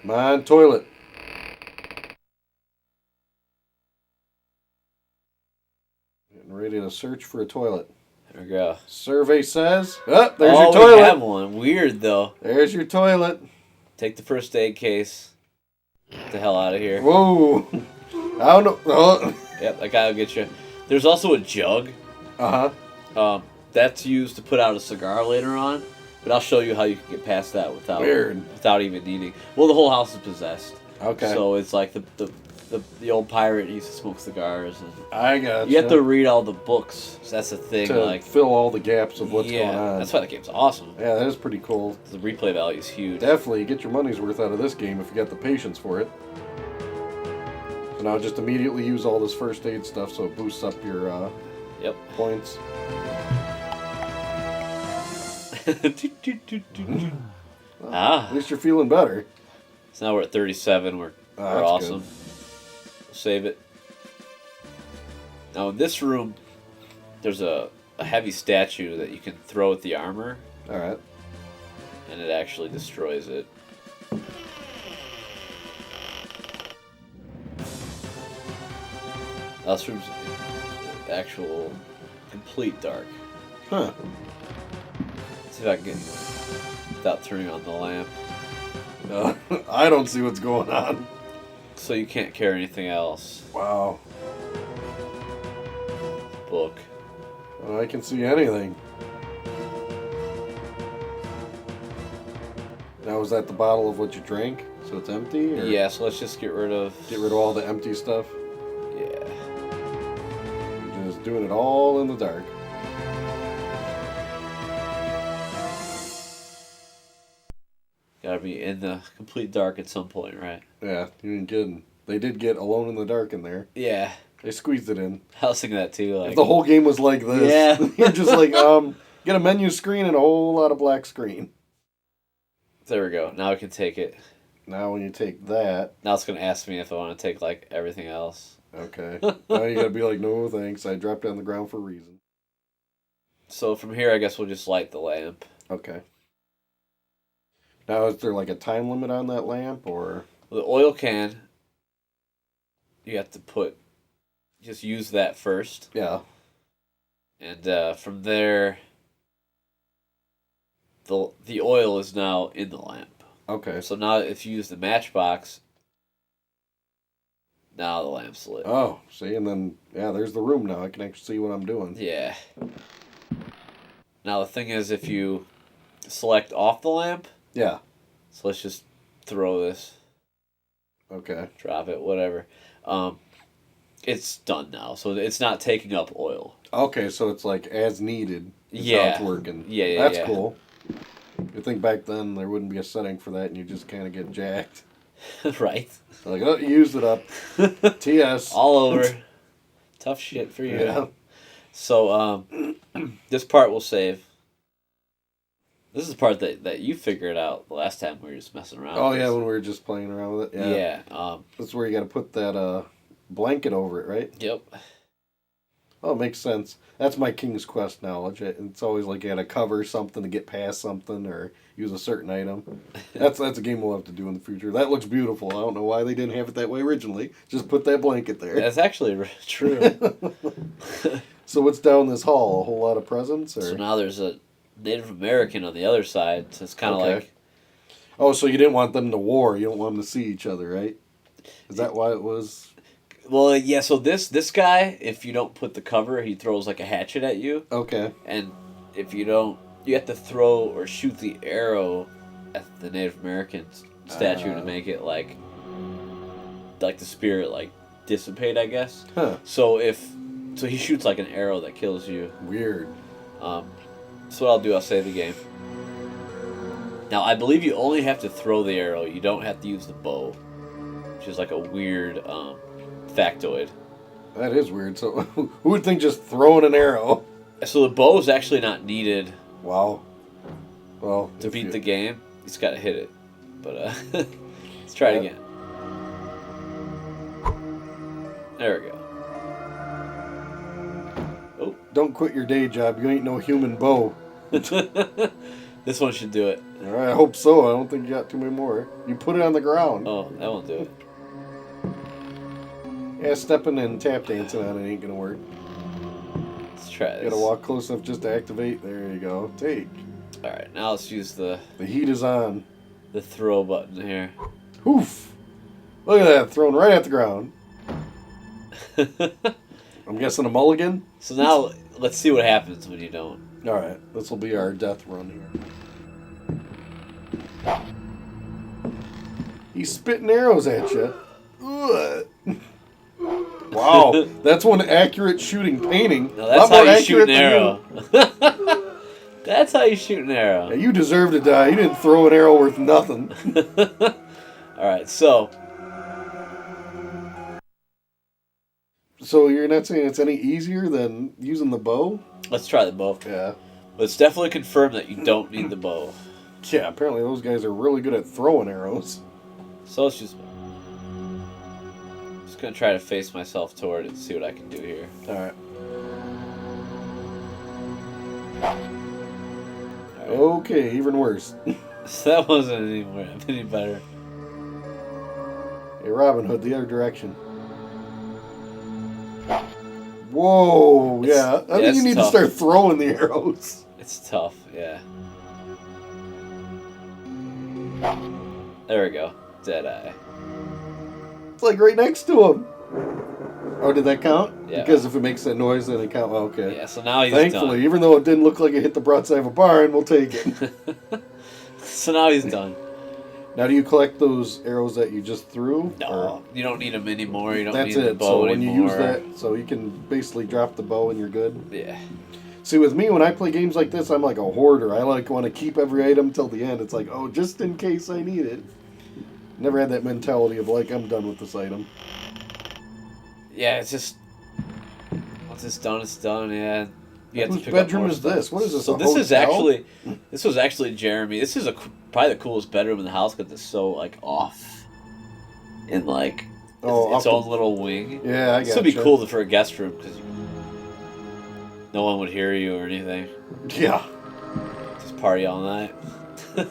Come on, toilet. Getting ready to search for a toilet. There we go. Survey says, oh, there's oh, your toilet. we have one. Weird though. There's your toilet. Take the first aid case. Get the hell out of here. Whoa. I don't know. Oh. Yep, that guy will get you. There's also a jug. Uh-huh. That's used to put out a cigar later on, but I'll show you how you can get past that without even needing. Well, the whole house is possessed. Okay. So it's like the old pirate used to smoke cigars, and I got you have to read all the books. So that's the thing. to like fill all the gaps of what's going on. that's why the game's awesome. Yeah, that is pretty cool. The replay value is huge. Definitely get your money's worth out of this game if you got the patience for it. So now just immediately use all this first aid stuff so it boosts up your Yep. points. At least you're feeling better. So now we're at 37. We're that's awesome. good. We'll save it. Now in this room, there's a heavy statue that you can throw at the armor, All right. and it actually destroys it. Now this room's actual complete dark. Huh. Let's see if I can get without turning on the lamp. I don't see what's going on. So you can't carry anything else. Wow. Book. I can see anything. Now, was that the bottle of what you drank? So it's empty? Or Yeah, so let's just get rid of all the empty stuff? Yeah. We're just doing it all in the dark. Gotta be in the complete dark at some point, right? Yeah, you ain't kidding. They did get Alone in the Dark in there. Yeah. They squeezed it in. I was thinking that too. Like, If the whole game was like this, Yeah. you're just like, get a menu screen and a whole lot of black screen. There we go. Now we can take it. Now when you take that, Now it's gonna ask me if I want to take like everything else. okay. Now you gotta be like, no thanks, I dropped it on the ground for a reason. So from here, I guess we'll just light the lamp. Okay. Now is there like a time limit on that lamp, or? The oil can, you have to just use that first. Yeah. And from there, the oil is now in the lamp. Okay. So now if you use the matchbox, now the lamp's lit. Oh, see, and then, yeah, there's the room now. I can actually see what I'm doing. Yeah. Now the thing is, if you select off the lamp, Yeah. so let's just throw this, Okay. drop it, whatever. It's done now, so it's not taking up oil. Okay, so it's like as needed is how Yeah. it's working. Yeah, That's yeah. cool. You think back then there wouldn't be a setting for that and you just kind of get jacked. Right? Like, oh, you used it up. TS. All over. Tough shit for you. Yeah. So, this part we'll save. This is the part that you figured out the last time we were just messing around. Oh, yeah, when we were just playing around with it. Yeah. Yeah. That's where you got to put that blanket over it, right? Yep. Oh, it makes sense. That's my King's Quest knowledge. It's always like you got to cover something to get past something or use a certain item. That's a game we'll have to do in the future. That looks beautiful. I don't know why they didn't have it that way originally. Just put that blanket there. That's actually true. So what's down this hall? A whole lot of presents? Or? So now there's a Native American on the other side. So it's kind of like... Oh, so you didn't want them to war. You don't want them to see each other, right? Is that why it was... Well, yeah, so this guy, if you don't put the cover, he throws like a hatchet at you. Okay. And if you don't, you have to throw or shoot the arrow at the Native American statue to make it like the spirit like dissipate, I guess. Huh. So he shoots like an arrow that kills you. Weird. So what I'll do, I'll save the game. Now I believe you only have to throw the arrow. You don't have to use the bow, which is like a weird factoid. That is weird. So who would think just throwing an arrow? So the bow is actually not needed. Wow. Well, To beat the game, you just gotta hit it. But let's try it again. There we go. Oh. Don't quit your day job. You ain't no human bow. This one should do it. All right, I hope so. I don't think you got too many more. You put it on the ground. Oh, that won't do it. Yeah, stepping and tap dancing on it ain't gonna work. Let's try this. You gotta walk close enough just to activate. There you go. Take. Alright, now let's use the heat is on. The throw button here. Oof. Look at that, thrown right at the ground. I'm guessing a mulligan? So now, let's see what happens when you don't. Alright, this will be our death run here. He's spitting arrows at you. Ugh. Wow, that's one accurate shooting painting. No, that's how you shoot an arrow. That's how you shoot an arrow. Yeah, you deserve to die. You didn't throw an arrow worth nothing. Alright, so you're not saying it's any easier than using the bow? let's try the bow. Yeah. Let's definitely confirm that you don't need the bow. Yeah, apparently those guys are really good at throwing arrows. So let's just gonna try to face myself toward it and see what I can do here. Alright. Alright. Okay, even worse. So that wasn't any better. Hey, Robin Hood, the other direction. Whoa, yeah. I think you need to start throwing the arrows. It's tough, yeah. There we go. Deadeye. It's like right next to him. Oh, did that count? Yeah. Because if it makes that noise, then it counts. Oh, okay. Yeah, so now he's Thankfully, done. even though it didn't look like it hit the broadside of a barn, we'll take it. So now he's done. Now, do you collect those arrows that you just threw? No, or? you don't need them anymore. You don't That's need the it. bow So when anymore. you use that, so you can basically drop the bow and you're good. Yeah. See, with me, when I play games like this, I'm like a hoarder. I want to keep every item till the end. It's like, oh, just in case I need it. Never had that mentality of like, I'm done with this item. Yeah, it's just once it's done, it's done. Yeah. You have Whose to pick bedroom up more is stuff. this? What is this? So a this is hotel? this was actually Jeremy. This is probably the coolest bedroom in the house because it's so like off, in like its own little wing. Yeah, I got. This would be cool for a guest room because no one would hear you or anything. Yeah. Just party all night.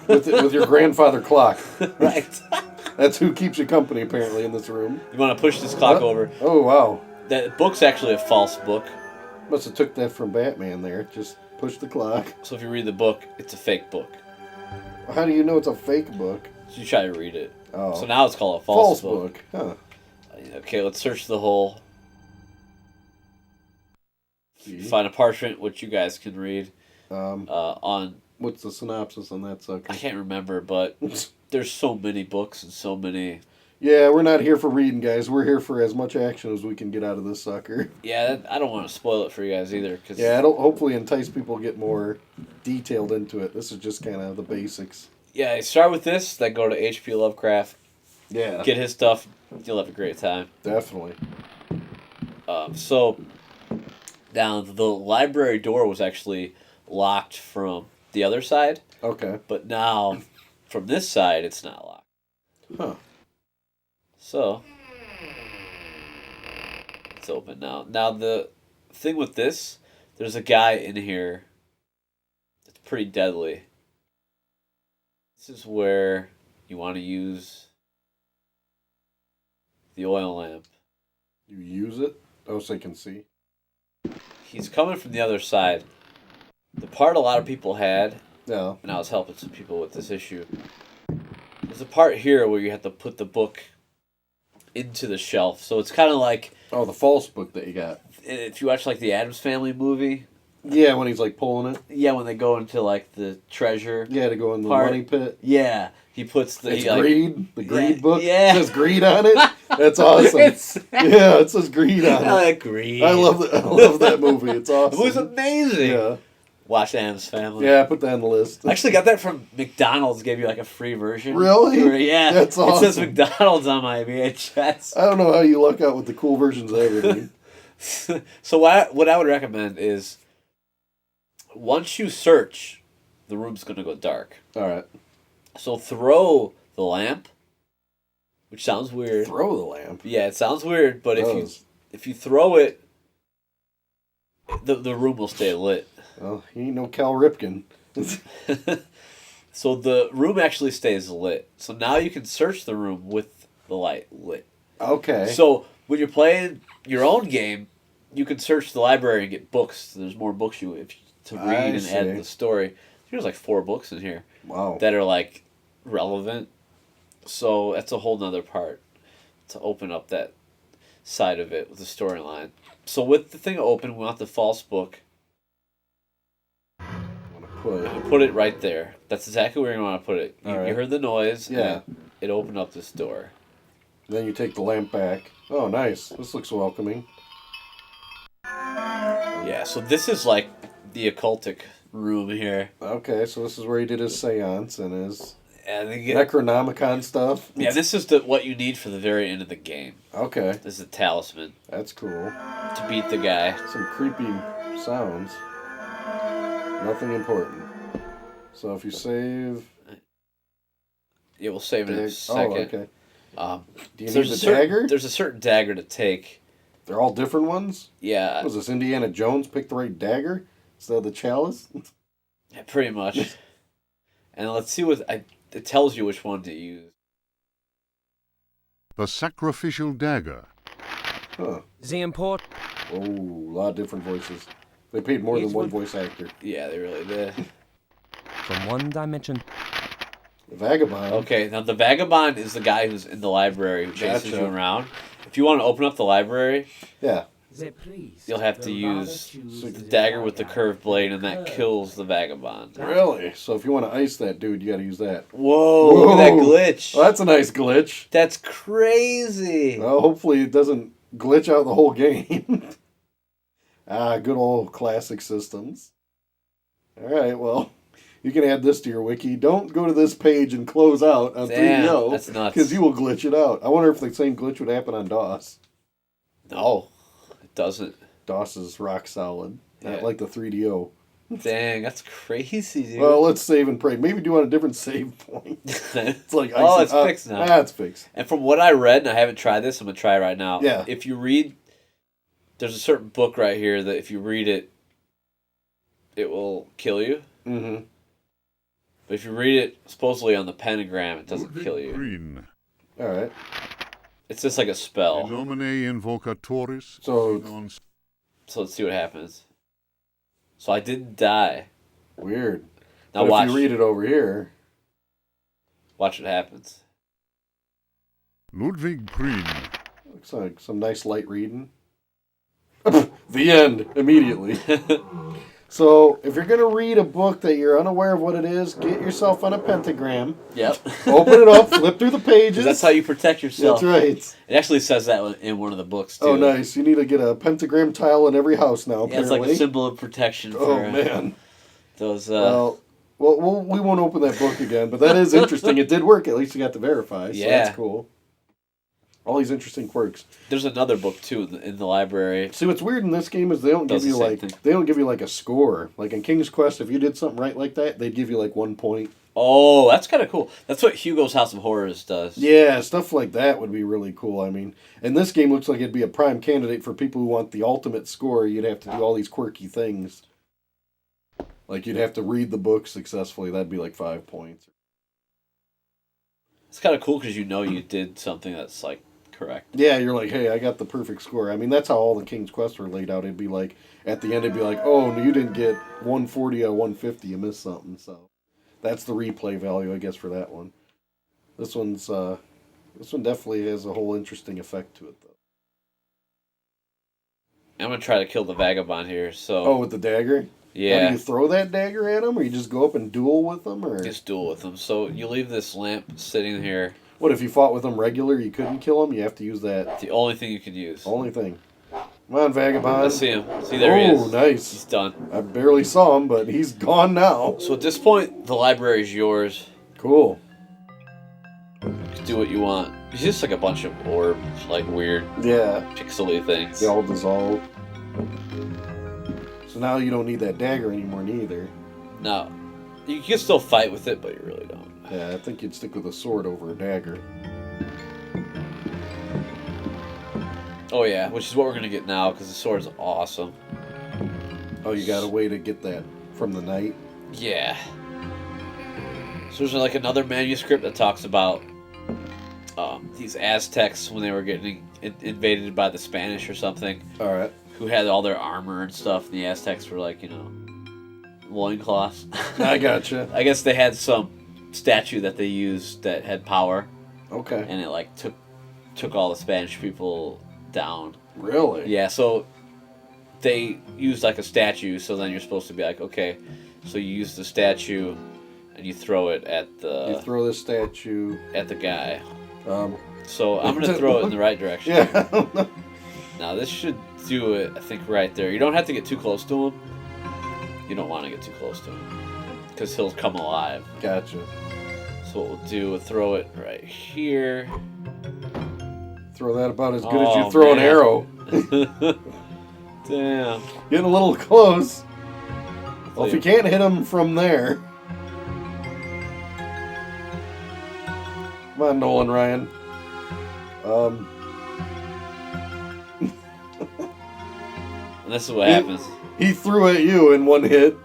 with your grandfather clock. Right. That's who keeps you company apparently in this room. You want to push this clock over? Oh wow. That book's actually a false book. Must have took that from Batman there. Just push the clock. So if you read the book, it's a fake book. How do you know it's a fake book? So you try to read it. Oh. So now it's called a false book. Huh. Okay, let's search the whole. See? Find a parchment which you guys can read. On What's the synopsis on that sucker? I can't remember, but there's so many books and so many. Yeah, we're not here for reading, guys. We're here for as much action as we can get out of this sucker. Yeah, I don't want to spoil it for you guys either. Cause Yeah, it'll hopefully entice people to get more detailed into it. This is just kind of the basics. Yeah, you start with this, then go to H.P. Lovecraft. Yeah. Get his stuff. You'll have a great time. Definitely. So, now the library door was actually locked from the other side. Okay. But now, from this side, it's not locked. Huh. So, it's open now. Now, the thing with this, there's a guy in here that's pretty deadly. This is where you want to use the oil lamp. You use it? Oh, so you can see. He's coming from the other side. The part a lot of people had, Yeah. and I was helping some people with this issue, there's a part here where you have to put the book into the shelf. So it's kind of like... Oh, the false book that you got. If you watch like the Addams Family movie... Yeah, when he's like pulling it. Yeah, when they go into like the treasure. Yeah, to go in the part. money pit. Yeah, he puts the... It's like, greed. The greed book. Yeah. It says greed on it. That's awesome. Yeah, it says greed on it. I like greed. I love that movie. It's awesome. It was amazing. Yeah. Watch Addams Family. Yeah, put that on the list. I actually got that from McDonald's. Gave you like a free version. Really? Yeah. That's awesome. It says McDonald's on my VHS. I don't know how you luck out with the cool versions of everything. So what I would recommend is, once you search, the room's going to go dark. All right. So throw the lamp, which sounds weird. Throw the lamp. Yeah, it sounds weird, but if you throw it, the room will stay lit. Well, he ain't no Cal Ripken. So the room actually stays lit. So now you can search the room with the light lit. Okay. So when you're playing your own game, you can search the library and get books. There's more books to read and add to the story. There's like 4 books in here. Wow. That are like relevant. So that's a whole nother part to open up that side of it with the storyline. So with the thing open, we want the false book. Put it right there. That's exactly where you want to put it. You heard the noise. Yeah. And it opened up this door. Then you take the lamp back. Oh, nice. This looks welcoming. Yeah, so this is like the occultic room here. Okay, so this is where he did his seance and his And Necronomicon stuff. Yeah, this is what you need for the very end of the game. Okay. This is a talisman. That's cool. To beat the guy. Some creepy sounds. Nothing important. So if you save... Yeah, we'll save it in a second. Oh, okay. Do you need the dagger? There's a certain dagger to take. They're all different ones? Yeah. What was this, Indiana Jones picked the right dagger instead of the chalice? Yeah, pretty much. And let's see what... it tells you which one to use. The sacrificial dagger. Huh. The import... Oh, a lot of different voices. They paid more than one voice actor. Yeah, they really did. From one dimension. The Vagabond. Okay, now the Vagabond is the guy who's in the library who chases you around. If you want to open up the library, you'll have to use the dagger with the curved blade, and that kills the vagabond. Really? So if you want to ice that dude, you got to use that. Whoa, look at that glitch. Well, that's a nice glitch. That's crazy. Well, hopefully it doesn't glitch out the whole game. Good old classic systems. All right, well, you can add this to your wiki. Don't go to this page and close out on 3DO. That's nuts. Because you will glitch it out. I wonder if the same glitch would happen on DOS. No, it doesn't. DOS is rock solid. Yeah. Not like the 3DO. Dang, that's crazy, dude. Well, let's save and pray. Maybe do on a different save point. It's like it's fixed now. It's fixed. And from what I read, and I haven't tried this, I'm going to try it right now. Yeah. If you read, there's a certain book right here that if you read it, it will kill you. Mm-hmm. But if you read it supposedly on the pentagram, it doesn't kill you. Green. All right. It's just like a spell. Nomine invocatoris. So So let's see what happens. So I didn't die. weird. Now But watch. if you read it over here. Watch what happens. Ludwig Prien. Looks like some nice light reading. The end. Immediately. So, if you're going to read a book that you're unaware of what it is, get yourself on a pentagram. Yep. Open it up, flip through the pages. That's how you protect yourself. That's right. It actually says that in one of the books, too. Oh, nice. You need to get a pentagram tile in every house now, apparently. Yeah, it's like a symbol of protection for man. those... Well, we won't open that book again, but that is interesting. It did work. At least you got to verify, so Yeah. that's cool. All these interesting quirks. There's another book, too, in the library. See, what's weird in this game is they don't give you like a score. Like in King's Quest, if you did something right like that, they'd give you like 1 point. Oh, that's kind of cool. That's what Hugo's House of Horrors does. Yeah, stuff like that would be really cool. I mean, and this game looks like it'd be a prime candidate for people who want the ultimate score. You'd have to do all these quirky things. Like you'd have to read the book successfully. That'd be like 5 points. It's kind of cool because you know you did something that's, like, correct. Yeah, you're like, hey, I got the perfect score. I mean, that's how all the King's Quest were laid out. It'd be like, at the end, it'd be like, oh, you didn't get 140 out of 150. You missed something. So that's the replay value, I guess, for that one. This one definitely has a whole interesting effect to it, though. I'm going to try to kill the vagabond here, so... Oh, with the dagger? Yeah. How do you throw that dagger at him, or you just go up and duel with him, or Just duel with him. So you leave this lamp sitting here. what if you fought with him regular? You couldn't kill him. You have to use that. The only thing you can use. Only thing. Come on, vagabond. Let's see him. See, there he is. Oh, nice. He's done. I barely saw him, but he's gone now. So at this point, the library is yours. Cool. You can do what you want. It's just like a bunch of orbs, like weird Yeah. pixely things. They all dissolve. So now you don't need that dagger anymore, neither. No, you can still fight with it, but you really don't. Yeah, I think you'd stick with a sword over a dagger. Oh yeah, which is what we're gonna get now because the sword's awesome. Oh, you got a way to get that from the knight? Yeah. So there's like another manuscript that talks about these Aztecs when they were getting invaded by the Spanish or something. All right. Who had all their armor and stuff, and the Aztecs were like, loincloths. I gotcha. I guess they had some statue that they used that had power, Okay. and it like took all the Spanish people down. Really? Yeah, so they used like a statue, so then you're supposed to be like, okay, so you use the statue and you throw it at You throw the statue. the guy. So I'm gonna throw it in the right direction. Yeah. Now this should do it, I think, right there. You don't have to get too close to him. You don't want to get too close to him because he'll come alive. Gotcha. So what we'll do, we'll throw it right here. Throw that about as good as you Oh, throw an man. arrow. Damn. Getting a little close. Well, if you- you can't hit him from there. Come on, Nolan Ryan. And this is what happens. He threw at you in one hit.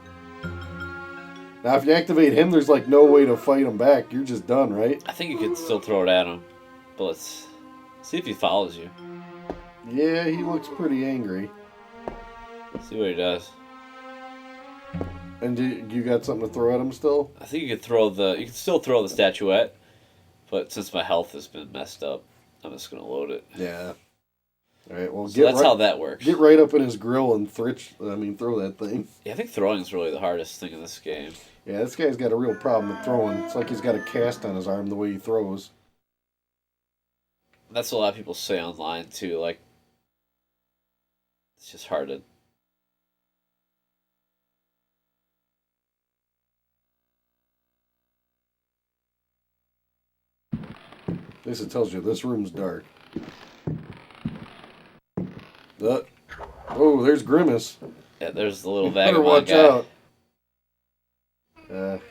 Now, if you activate him, there's like no way to fight him back. You're just done, right? I think you could still throw it at him, but let's see if he follows you. Yeah, he looks pretty angry. See what he does. And you got something to throw at him still? I think you could still throw the statuette, but since my health has been messed up, I'm just gonna load it. Yeah. All right, well, So that's how that works. Get right up in his grill and throw that thing. Yeah, I think throwing is really the hardest thing in this game. Yeah, this guy's got a real problem with throwing. It's like he's got a cast on his arm the way he throws. That's what a lot of people say online, too. Like, it's just hard to... At least it tells you this room's dark. Oh, there's Grimace. Yeah, there's the little Better vagabond watch guy. out.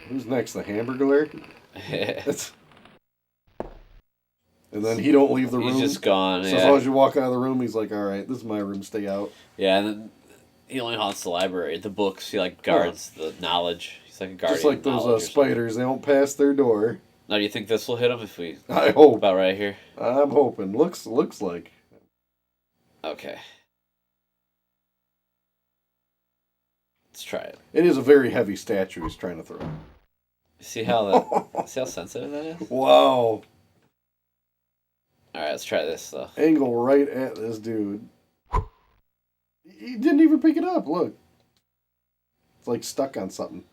Who's next? The Hamburglar? And then he don't leave the room. He's just gone. So yeah. as long as you walk out of the room, he's like, "All right, this is my room. Stay out." Yeah, and then he only haunts the library. The books, he like guards the knowledge. He's like a guardian. Just like those spiders, they don't pass their door. Now, do you think this will hit him if we? I hope. About right here. I'm hoping. Looks like. Okay. Let's try it. It is a very heavy statue he's trying to throw. See how see how sensitive that is? Wow. Alright, let's try this though. Angle right at this dude. He didn't even pick it up, look. It's like stuck on something.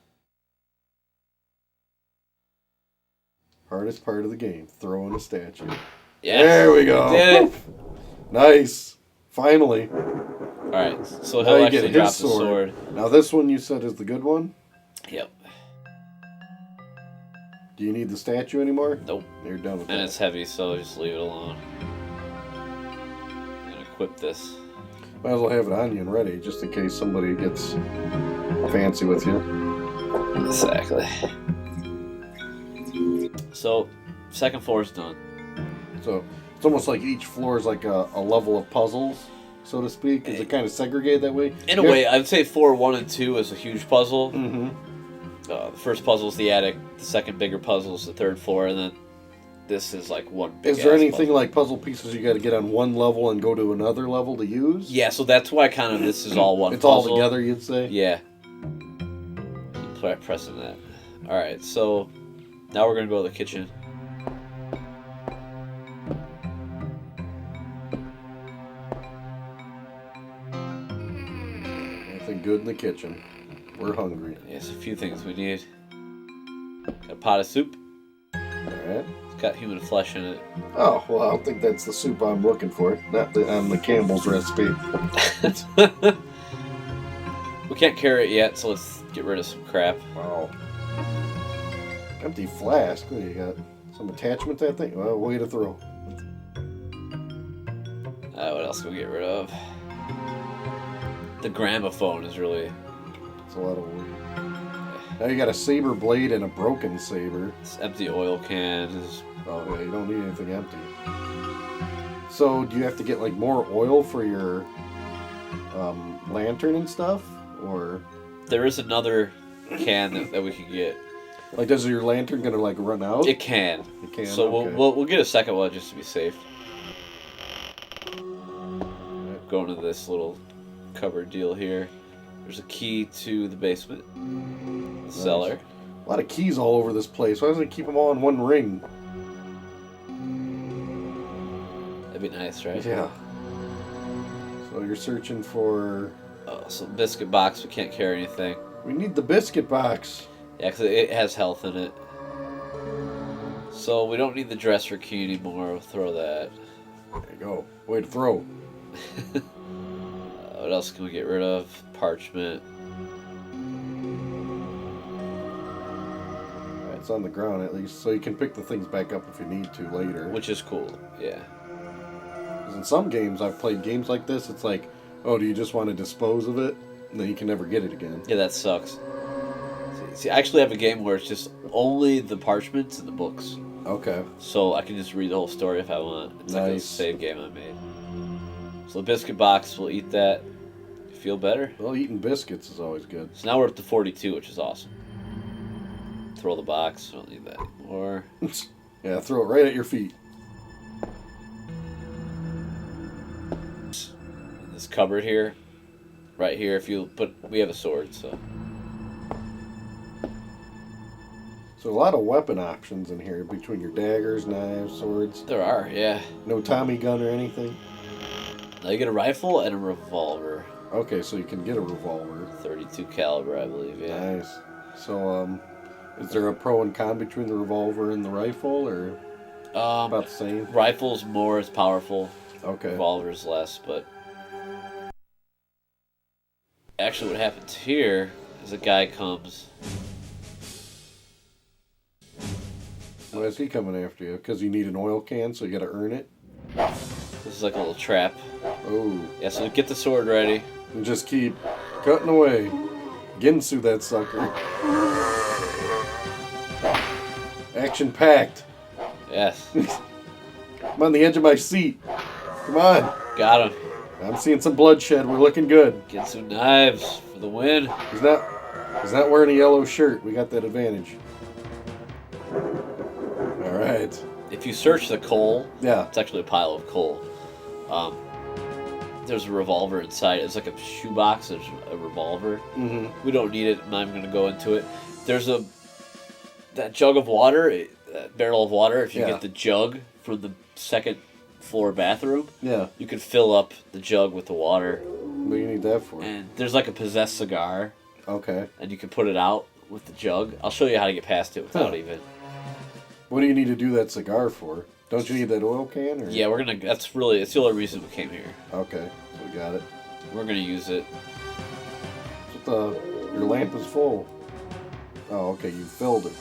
Hardest part of the game, throwing a statue. Yes. There we go. Did it. Nice. Finally. Alright, so Now he'll you actually get drop his the sword. Now this one you said is the good one? Yep. Do you need the statue anymore? Nope. You're done with And that. it's heavy, so just leave it alone. I'm gonna equip this. Might as well have it on you and ready, just in case somebody gets fancy with you. Exactly. So, second floor is done. So it's almost like each floor is like a level of puzzles, so to speak. Is it kind of segregated that way? In a way, I'd say floor 1 and 2 is a huge puzzle. Mm-hmm. The first puzzle is the attic, the second bigger puzzle is the third floor, and then this is like one big Is there anything puzzle. like puzzle pieces you got to get on one level and go to another level to use? Yeah, so that's why kind of this is all one It's puzzle. all together, you'd say? Yeah. Keep pressing that. Alright, so now we're going to go to the kitchen. Anything good in the kitchen. We're hungry. Yes, a few things we need. Got a pot of soup. Alright. It's got human flesh in it. Oh, well, I don't think that's the soup I'm looking for. Not on the Campbell's recipe. We can't carry it yet, so let's get rid of some crap. Wow. Empty flask. What do you got? Some attachment to that thing? Well, way to throw. What else can we get rid of? The gramophone is really... It's a lot of weight. Now you got a saber blade and a broken saber. This empty oil can is... Oh, yeah, you don't need anything empty. So, do you have to get, like, more oil for your lantern and stuff? Or... There is another can that we can get. Like, does your lantern gonna, like, run out? It can. It can, So okay. we'll get a second one just to be safe. Going to this little cupboard deal here. There's a key to the basement. The cellar. A lot of keys all over this place. Why doesn't it keep them all in one ring? That'd be nice, right? Yeah. So you're searching for... Oh, so biscuit box. We can't carry anything. We need the biscuit box. Yeah, because it has health in it. So we don't need the dresser key anymore. We'll throw that. There you go. Way to throw. What else can we get rid of? Parchment. It's on the ground at least, so you can pick the things back up if you need to later. Which is cool, yeah. 'Cause in some games, I've played games like this, it's like, oh, do you just want to dispose of it? And then you can never get it again. Yeah, that sucks. See, I actually have a game where it's just only the parchments and the books. Okay. So I can just read the whole story if I want. It's like a Nice. save game I made. So the biscuit box, we'll eat that. Feel better? Well, eating biscuits is always good. So now we're up to 42, which is awesome. Throw the box. Don't need that anymore. Yeah, throw it right at your feet. This cupboard here. Right here, if you put... We have a sword, so... So a lot of weapon options in here between your daggers, knives, swords. There are, yeah. No Tommy gun or anything? Now you get a rifle and a revolver. Okay, so you can get a revolver. 32 caliber, I believe, yeah. Nice. So, is there a pro and con between the revolver and the rifle, or about the same? Rifle's more as powerful. Okay. Revolver's less, but... Actually, what happens here is a guy comes... Why is he coming after you? Because you need an oil can, so you gotta earn it? This is like a little trap. Oh. Yeah, so get the sword ready. And just keep cutting away. Ginsu that sucker. Action-packed. Yes. I'm on the edge of my seat. Come on. Got him. I'm seeing some bloodshed. We're looking good. Get some knives for the win. He's not wearing a yellow shirt. We got that advantage. All right. If you search the coal, Yeah. it's actually a pile of coal. There's a revolver inside. It's like a shoebox. There's a revolver. Mm-hmm. We don't need it. I'm not even going to go into it. There's that jug of water, that barrel of water. If you get the jug from the second floor bathroom, you can fill up the jug with the water. What do you need that for? And there's like a possessed cigar. Okay. And you can put it out with the jug. I'll show you how to get past it without even. What do you need to do that cigar for? Don't you need that oil can? Or? Yeah, it's the only reason we came here. Okay, so we got it. We're gonna use it. Your lamp is full. Oh, okay, you filled it.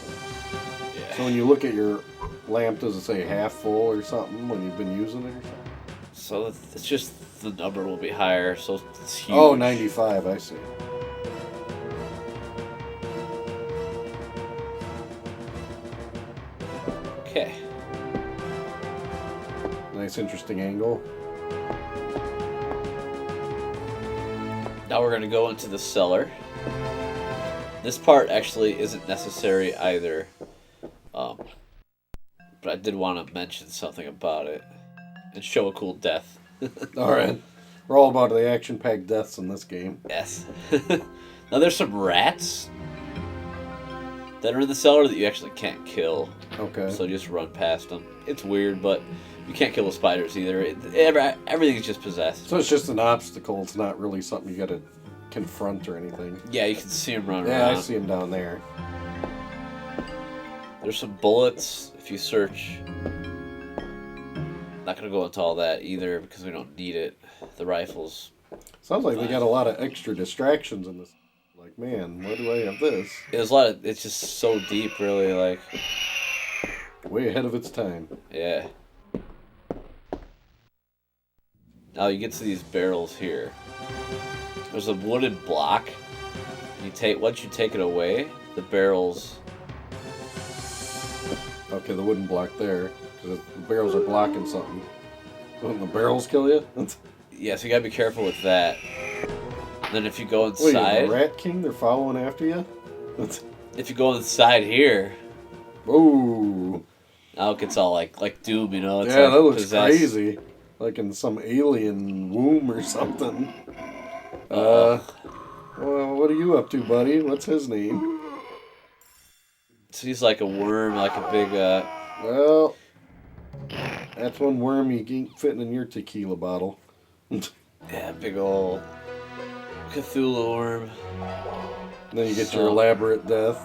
Yeah. So when you look at your lamp, does it say half full or something when you've been using it or something? So it's just the number will be higher, so it's huge. Oh, 95, I see. Okay. Nice, interesting angle. Now we're going to go into the cellar. This part actually isn't necessary either. But I did want to mention something about it and show a cool death. Alright. We're all about the action-packed deaths in this game. Yes. Now there's some rats that are in the cellar that you actually can't kill. Okay. So just run past them. It's weird, but you can't kill the spiders either. Everything's just possessed. So it's just an obstacle. It's not really something you gotta confront or anything. Yeah, you can see them run around. Yeah, I see him down there. There's some bullets if you search. Not gonna go into all that either because we don't need it. The rifles. Sounds like they got a lot of extra distractions in this. Like, man, why do I have this? It's just so deep, really. Like, way ahead of its time. Yeah. Now you get to these barrels here. There's a wooden block. Once you take it away, the barrels. Okay, the wooden block there, because the barrels are blocking something. Wouldn't the barrels kill you? Yeah, so you gotta be careful with that. Then if you go Wait, inside, the Rat King, they're following after you? if you go inside here, Ooh. now it gets all like Doom, you know? It's Yeah, like that looks possessed. crazy. Like in some alien womb or something. Well, what are you up to, buddy? What's his name? So he's like a worm, like a big, Well, that's one worm you ain't fitting in your tequila bottle. yeah, big old Cthulhu worm. And then you get your elaborate death.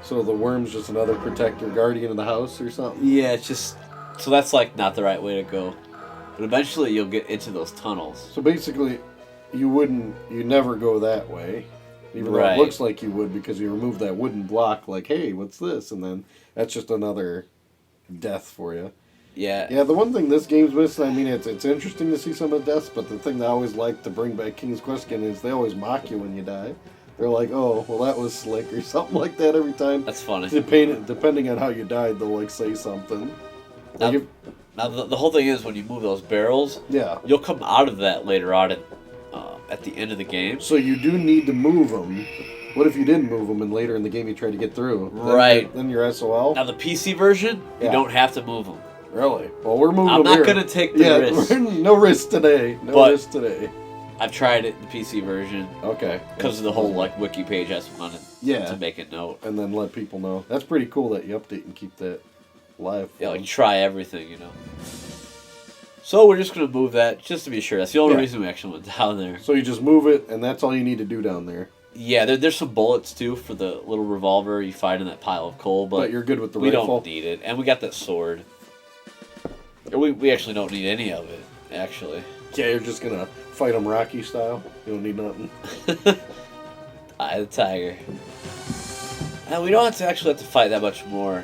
So the worm's just another protector, guardian of the house or something? Yeah, it's just... So that's like not the right way to go. But eventually you'll get into those tunnels. So basically, you never go that way. Even though Right. it looks like you would because you remove that wooden block like, hey, what's this? And then that's just another death for you. Yeah. Yeah, the one thing this game's missing, I mean, it's interesting to see some of the deaths, but the thing that I always like to bring back King's Quest again is they always mock you when you die. They're like, oh, well, that was slick or something like that every time. That's funny. Depending on how you died, they'll, like, say something. Now, the whole thing is when you move those barrels, Yeah. you'll come out of that later on at the end of the game. So you do need to move them. What if you didn't move them and later in the game you tried to get through? Right. Then you're SOL? Now the PC version, Yeah. you don't have to move them. Really? Well, we're moving I'm them not here. going to take the risk. No risk today. No risk today. I've tried it, the PC version. Okay. Because of the whole wiki page, I just wanted to make a note. And then let people know. That's pretty cool that you update and keep that live. Yeah, like try everything, you know. So we're just going to move that just to be sure. That's the only Yeah. reason we actually went down there. So you just move it, and that's all you need to do down there. Yeah, there's some bullets, too, for the little revolver you find in that pile of coal. But you're good with the we rifle? don't need it. And we got that sword. We actually don't need any of it, actually. Yeah, you're just going to fight them Rocky style? You don't need nothing? Eye of the tiger. And we don't actually have to fight that much more.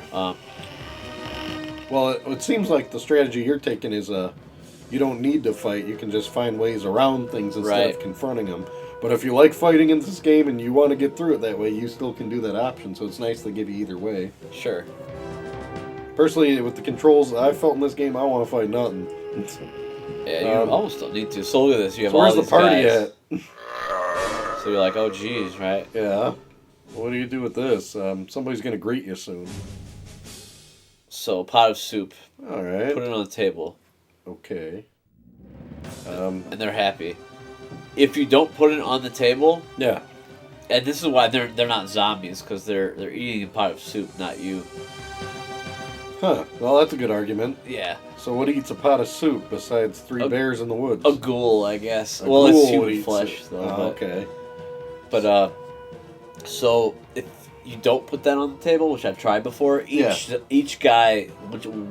Well, it seems like the strategy you're taking is you don't need to fight. You can just find ways around things instead of confronting them. But if you like fighting in this game and you want to get through it that way, you still can do that option. So it's nice to give you either way. Sure. Personally, with the controls I felt in this game, I don't want to fight nothing. Yeah, you almost don't need to. So look at this. You have So all where's the these party guys. at? So you're like, oh, geez, right? Yeah. What do you do with this? Somebody's going to greet you soon. So, pot of soup. All right. Put it on the table. Okay. And they're happy. If you don't put it on the table, Yeah. and this is why they're not zombies, because they're eating a pot of soup, not you. Huh. Well, that's a good argument. Yeah. So what eats a pot of soup besides three bears in the woods? A ghoul, I guess. A Well, it's ghoul human eats flesh, it. though. Oh, okay. But, so if you don't put that on the table, which I've tried before, each guy,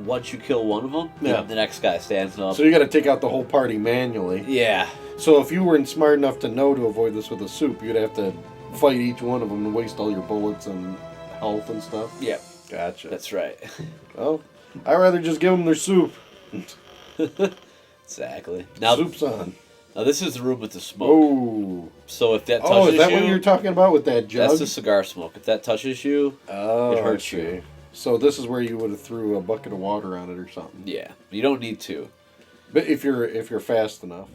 once you kill one of them, the next guy stands up. So you got to take out the whole party manually. Yeah. So if you weren't smart enough to know to avoid this with a soup, you'd have to fight each one of them and waste all your bullets and health and stuff. Yeah. Gotcha. That's right. Well, I'd rather just give them their soup. Exactly. Now, Soup's on. Now this is the room with the smoke. Oh. So if that touches you... Oh, is that what you're talking about with that jug? That's the cigar smoke. If that touches you, it hurts you. So this is where you would have threw a bucket of water on it or something. Yeah. You don't need to. But if you're fast enough.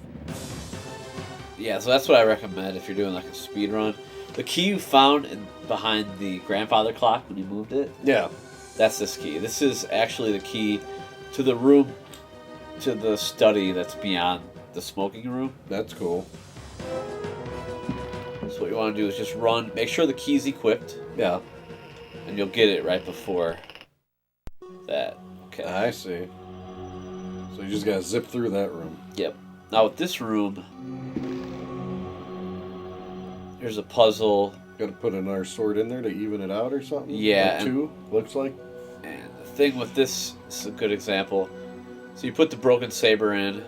Yeah, so that's what I recommend if you're doing like a speed run. The key you found behind the grandfather clock when you moved it, Yeah. that's this key. This is actually the key to the room, to the study that's beyond the smoking room. That's cool. So what you want to do is just run, make sure the key's equipped, Yeah. and you'll get it right before that. Okay. I see. So you just gotta zip through that room. Yep. Now with this room, there's a puzzle. Gotta put another sword in there to even it out or something? Yeah. Or two, looks like. And the thing with this is a good example. So you put the broken saber in.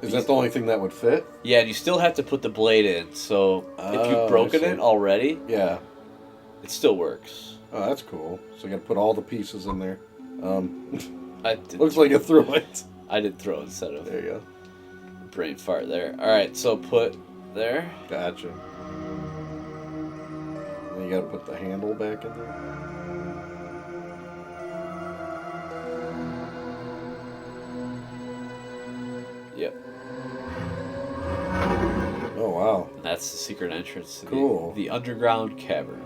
Is that the only thing that would fit? Yeah, and you still have to put the blade in. So if Oh, you've broken I see. it already, Yeah. it still works. Oh, that's cool. So you gotta put all the pieces in there. I did Looks like you threw it. I did throw instead of There you go. brain fart there. All right, so put there. Gotcha. Then you gotta put the handle back in there. Yep. Oh, wow. And that's the secret entrance to Cool. the underground cavern.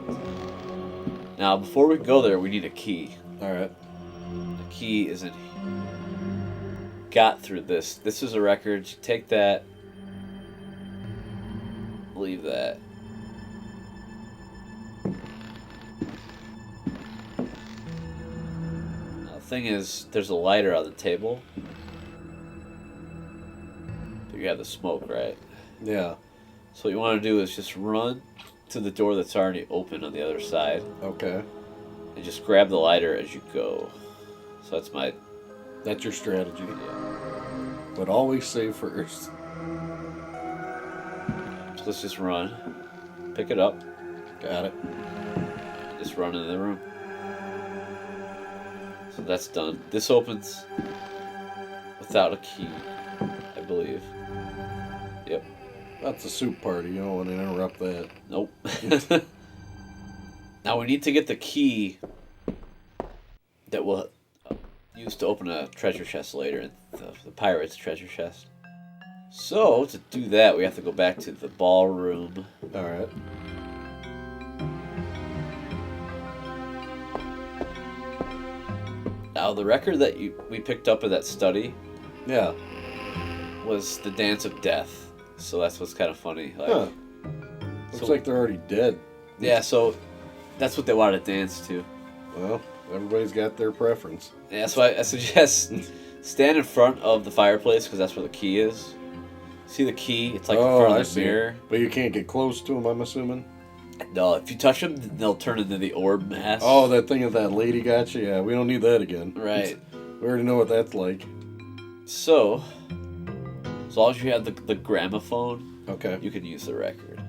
Now, before we go there, we need a key. All right. The key is in here. Got through this. This is a record. You take that. Leave that. Now, the thing is, there's a lighter on the table. But you have the smoke, right? Yeah. So what you want to do is just run to the door that's already open on the other side. Okay. And just grab the lighter as you go. So that's my... That's your strategy. Yeah. But always save first. So let's just run. Pick it up. Got it. Just run into the room. So that's done. This opens without a key, I believe. Yep. That's a soup party. You don't want to interrupt that. Nope. Now we need to get the key that we'll use to open a treasure chest later, the pirate's treasure chest. So, to do that, we have to go back to the ballroom. All right. Now, the record that we picked up in that study Yeah. was the Dance of Death. So that's what's kind of funny. Like, Huh. Looks like they're already dead. Yeah, so that's what they wanted to dance to. Well, everybody's got their preference. Yeah, so I suggest stand in front of the fireplace because that's where the key is. See the key? It's like in front of the mirror. But you can't get close to them, I'm assuming? No, if you touch them, they'll turn into the orb mask. Oh, that thing of that lady got you? Yeah, we don't need that again. Right. We already know what that's like. So, as long as you have the gramophone, okay, you can use the record.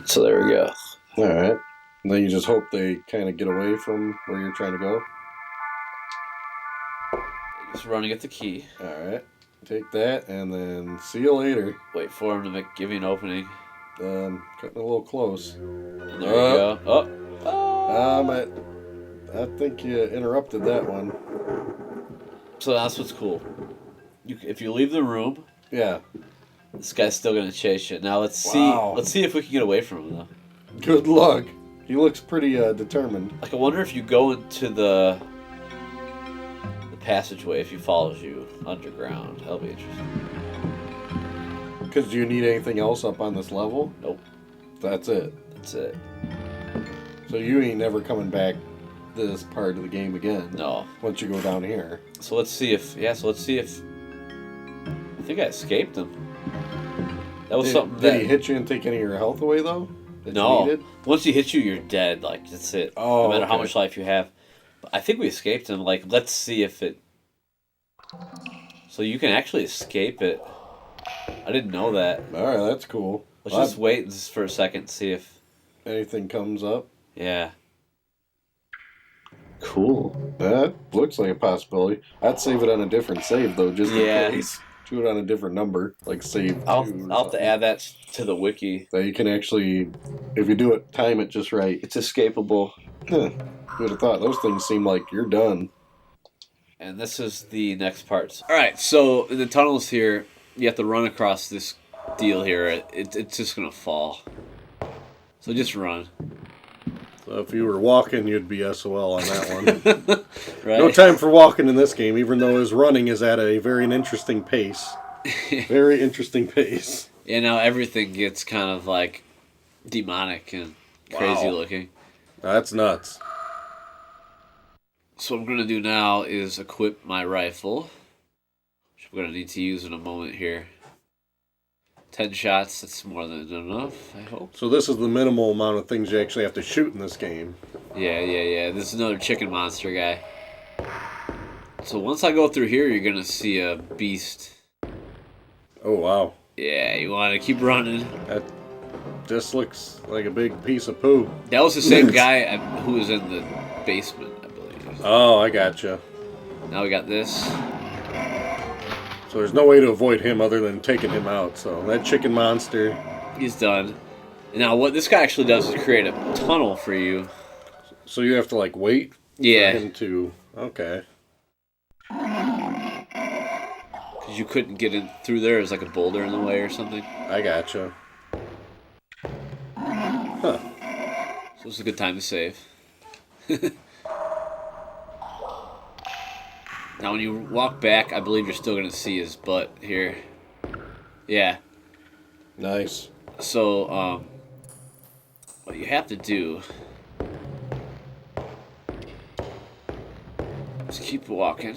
So there we go. Alright. And then you just hope they kind of get away from where you're trying to go. Just running at the key. Alright. Take that and then see you later. Wait for him to give you an opening. Cutting a little close. And there you go. Oh! I think you interrupted that one. So that's what's cool. If you leave the room, yeah, this guy's still gonna chase you. Now let's see. Let's see if we can get away from him though. Good luck. He looks pretty determined. Like I wonder if you go into the passageway if he follows you underground. That'll be interesting. Because do you need anything else up on this level? Nope. That's it. That's it. So you ain't never coming back this part of the game again. No. Once you go down here. So let's see if I think I escaped him. That was something Did he hit you and take any of your health away though? No. Once he hits you, you're dead. Like that's it. Oh, no matter how much life you have. But I think we escaped him. Like let's see if it. So you can actually escape it. I didn't know that. All right, that's cool. Let's just wait just for a second and see if anything comes up. Yeah. Cool. That looks like a possibility. I'd save it on a different save though, just in case. Do it on a different number, like save. I'll have to add that to the wiki. So you can actually, if you do it, time it just right. It's escapable. Huh. You would have thought those things seem like you're done. And this is the next part. All right, so in the tunnels here, you have to run across this deal here. It's just gonna fall. So just run. So if you were walking, you'd be SOL on that one. Right? No time for walking in this game, even though his running is at a very interesting pace. Very interesting pace. Yeah, now everything gets kind of like demonic and crazy looking. That's nuts. So what I'm going to do now is equip my rifle, which I'm going to need to use in a moment here. 10 shots, that's more than enough, I hope. So this is the minimal amount of things you actually have to shoot in this game. Yeah. This is another chicken monster guy. So once I go through here, you're going to see a beast. Oh, wow. Yeah, you want to keep running. That just looks like a big piece of poo. That was the same guy who was in the basement, I believe. Oh, I gotcha. Now we got this. So there's no way to avoid him other than taking him out. So that chicken monster, he's done. And now what this guy actually does is create a tunnel for you. So you have to like wait for him to... Okay. Because you couldn't get in through there. There's like a boulder in the way or something. I gotcha. Huh. So it's a good time to save. Now when you walk back, I believe you're still going to see his butt here. Yeah. Nice. So, what you have to do is keep walking.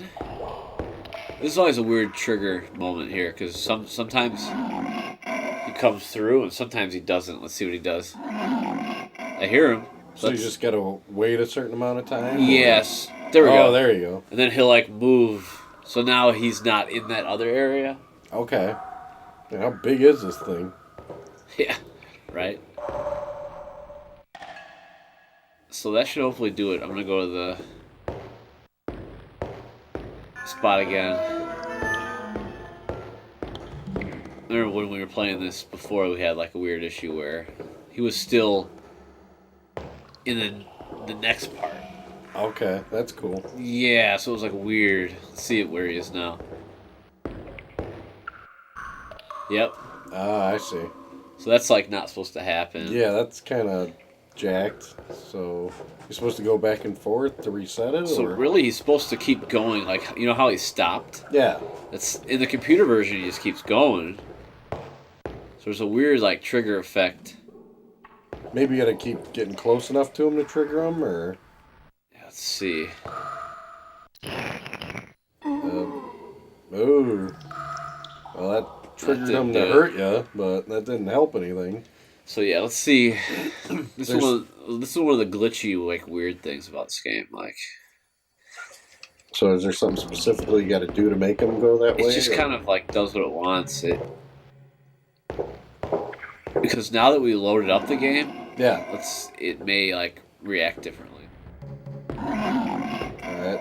This is always a weird trigger moment here, because sometimes he comes through and sometimes he doesn't. Let's see what he does. I hear him. So you just got to wait a certain amount of time? Yes. There we go. Oh, there you go. And then he'll like move. So now he's not in that other area. Okay. Man, how big is this thing? Yeah. Right? So that should hopefully do it. I'm going to go to the spot again. Remember when we were playing this before, we had like a weird issue where he was still in the next part. Okay, that's cool. Yeah, so it was like weird. Let's see it where he is now. Yep. Ah, I see. So that's like not supposed to happen. Yeah, that's kind of jacked. So you're supposed to go back and forth to reset it? So really he's supposed to keep going. Like, you know how he stopped? Yeah. That's in the computer version, he just keeps going. So there's a weird like trigger effect. Maybe you gotta keep getting close enough to him to trigger him, or... Let's see. Ooh. Well, that triggered him to hurt you, but that didn't help anything. So yeah, let's see. This is one of the glitchy, like, weird things about this game. Like, so is there something specifically you got to do to make him go that way? It just kind of like does what it wants. Because now that we loaded up the game, yeah, it may like react differently. All right.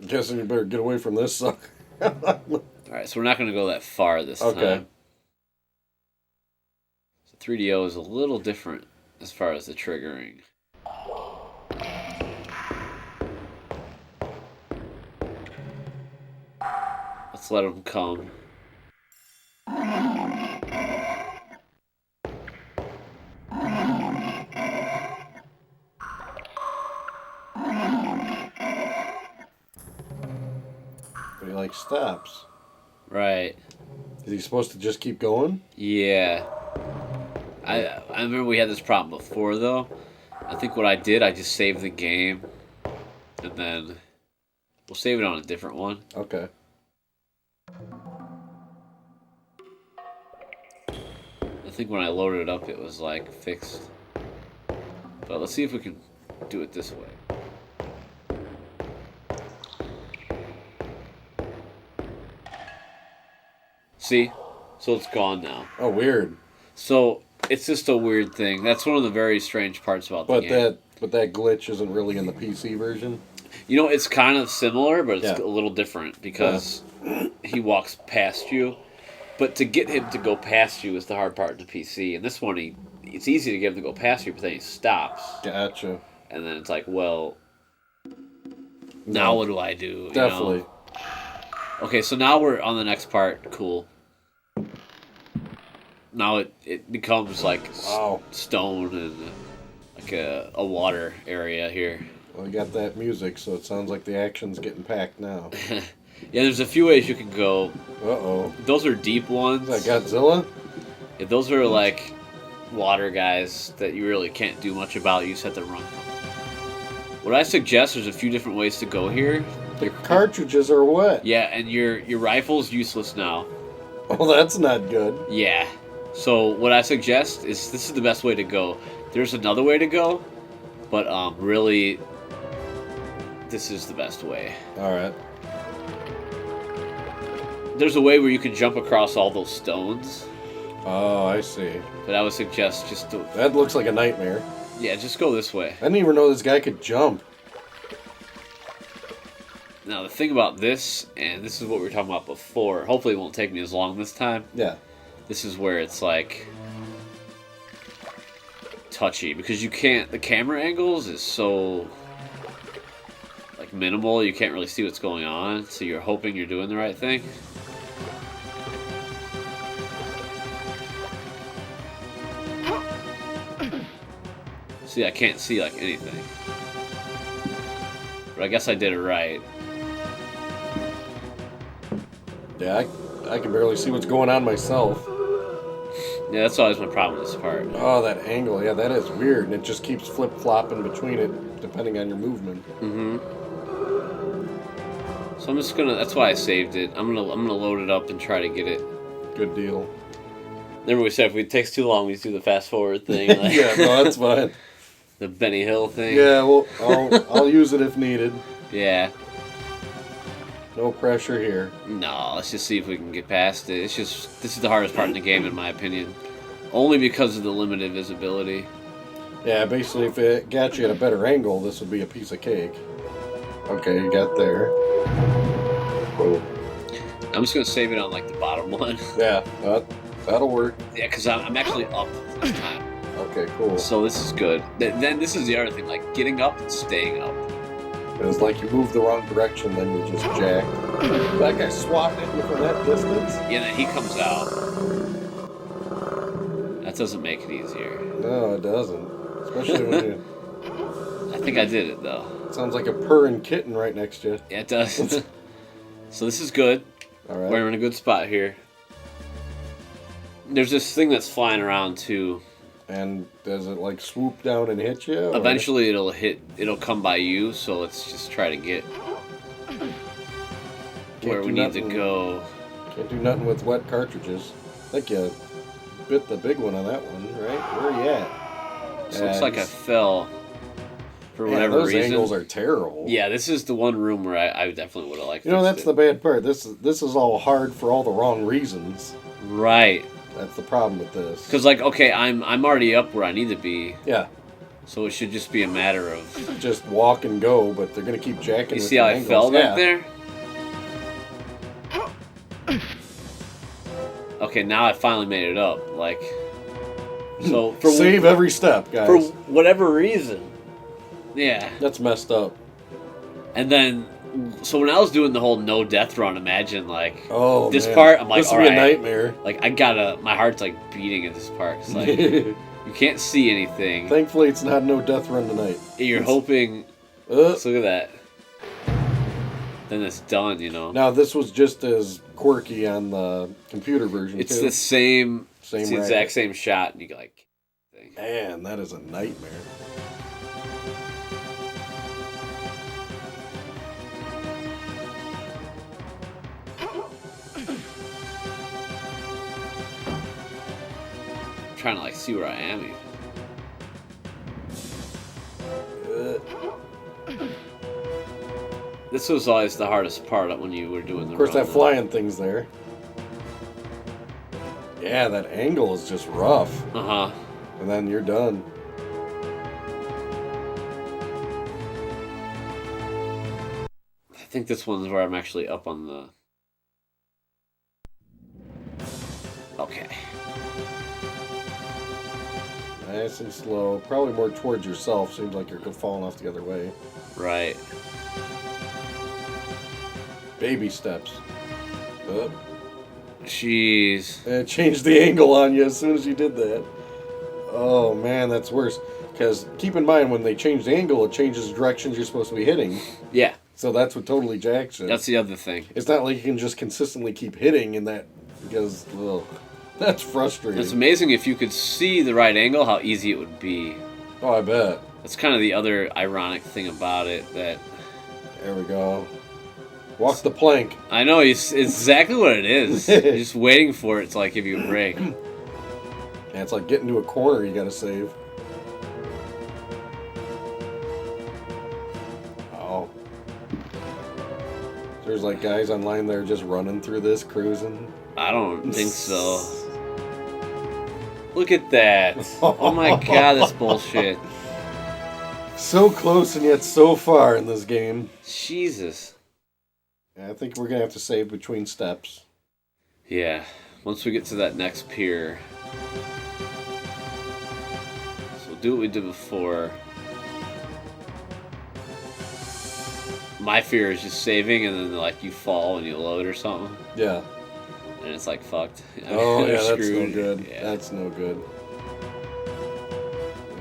Guessing you better get away from this sucker. All right, so we're not going to go that far this time. So 3DO is a little different as far as the triggering. Let's let him come. But he like stops. Right. Is he supposed to just keep going? Yeah. I remember we had this problem before, though. I think what I did, I just saved the game, and then we'll save it on a different one. Okay. I think when I loaded it up, it was like fixed. But let's see if we can do it this way. See? So it's gone now. Oh, weird. So it's just a weird thing. That's one of the very strange parts about the game. But that glitch isn't really in the PC version? You know, it's kind of similar, but it's a little different because he walks past you. But to get him to go past you is the hard part in the PC. And this one, it's easy to get him to go past you, but then he stops. Gotcha. And then it's like, well, now what do I do? Definitely. You know? Okay, so now we're on the next part. Cool. Now it becomes like stone and like a water area here. Well, you got that music, so it sounds like the action's getting packed now. Yeah, there's a few ways you can go. Uh-oh. Those are deep ones. Is that Godzilla? Yeah, those are like water guys that you really can't do much about. You just have to run. What I suggest, there's a few different ways to go here. The cartridges are wet. Yeah, and your rifle's useless now. Oh, that's not good. Yeah. So what I suggest is this is the best way to go. There's another way to go, but really, this is the best way. All right. There's a way where you can jump across all those stones. Oh, I see. But I would suggest just to... That looks like a nightmare. Yeah, just go this way. I didn't even know this guy could jump. Now, the thing about this, and this is what we were talking about before, hopefully it won't take me as long this time. Yeah. This is where it's, like, touchy. Because you can't... The camera angles is so... like, minimal. You can't really see what's going on. So you're hoping you're doing the right thing. See, I can't see, like, anything. But I guess I did it right. Yeah, I can barely see what's going on myself. Yeah, that's always my problem with this part. Oh, that angle. Yeah, that is weird. And it just keeps flip-flopping between it, depending on your movement. Mm-hmm. So I'm just gonna... That's why I saved it. I'm gonna load it up and try to get it. Good deal. Remember we said if it takes too long, we just do the fast-forward thing. Like Yeah, no, that's fine. the Benny Hill thing. Yeah, well, I'll use it if needed. Yeah. No pressure here. No, let's just see if we can get past it. It's just... This is the hardest part in the game, in my opinion. Only because of the limited visibility. Yeah, basically, if it got you at a better angle, this would be a piece of cake. Okay, you got there. Cool. I'm just gonna save it on, like, the bottom one. Yeah, that'll work. Yeah, because I'm actually up this time. Okay, cool. So this is good. Then this is the other thing, like, getting up and staying up. It was like you moved the wrong direction, then you just jacked. That guy swatted at you from that distance? Yeah, then he comes out. That doesn't make it easier. No, it doesn't. Especially when you... I think I did it, though. Sounds like a purring kitten right next to you. Yeah, it does. So this is good. All right. We're in a good spot here. There's this thing that's flying around, too. And does it like swoop down and hit you? Or? Eventually it'll come by you, so let's just try to get where we need to go. Can't do nothing with wet cartridges. I think you bit the big one on that one, right? Where are you at? This looks like I fell for whatever those reason. Those angles are terrible. Yeah, this is the one room where I definitely would have liked. That's the bad part. This is all hard for all the wrong reasons. Right. That's the problem with this. Because okay, I'm already up where I need to be. Yeah. So it should just be a matter of just walk and go, but they're gonna keep jacking. You see how I fell back there? Okay, now I finally made it up. So for save every step, guys. For whatever reason. Yeah. That's messed up. And then, so when I was doing the whole no death run, imagine this man. part. I'm like, this all would right, be a nightmare. My heart's beating at this part. It's you can't see anything. Thankfully, it's not no death run tonight. You're hoping. Look at that. Then it's done, Now this was just as quirky on the computer version. It's too. the same. It's the racket. exact same shot, and you Man, that is a nightmare. I'm trying to see where I am even. This was always the hardest part when you were doing the. Of course, run, that flying thing's there. Yeah, that angle is just rough. And then you're done. I think this one's where I'm actually up on the. Okay. Nice and slow. Probably more towards yourself. Seems like you're falling off the other way. Right. Baby steps. Jeez. It changed the angle on you as soon as you did that. Oh, man, that's worse. Because keep in mind, when they change the angle, it changes the directions you're supposed to be hitting. Yeah. So that's what totally jacks it. That's the other thing. It's not like you can just consistently keep hitting in that, because, that's frustrating. It's amazing if you could see the right angle, how easy it would be. Oh, I bet. That's kind of the other ironic thing about it, that... There we go. Walk the plank. I know, it's exactly what it is. You're just waiting for it to give you a break. Yeah, it's like getting to a corner you gotta save. Oh. There's guys online there just running through this, cruising. I don't think so. Look at that. Oh my god, that's bullshit. So close and yet so far in this game. Jesus. Yeah, I think we're gonna have to save between steps. Yeah, once we get to that next pier. So we'll do what we did before. My fear is just saving and then you fall and you load or something. Yeah. And it's fucked. Oh yeah, that's screwed. no good. Yeah. That's no good.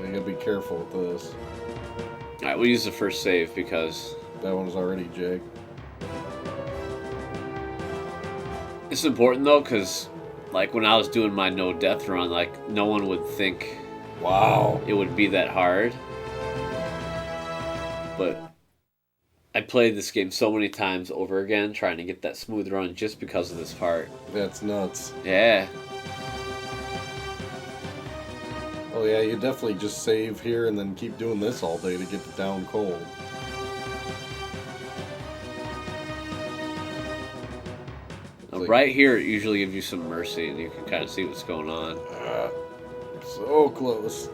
You gotta be careful with this. Alright, we'll use the first save because... That one's already jigged. It's important though, because when I was doing my no death run, no one would think wow it would be that hard. But I played this game so many times over again trying to get that smooth run just because of this part. That's nuts. Yeah. Oh yeah, you definitely just save here and then keep doing this all day to get it down cold. Right here, it usually gives you some mercy, and you can kind of see what's going on. So close.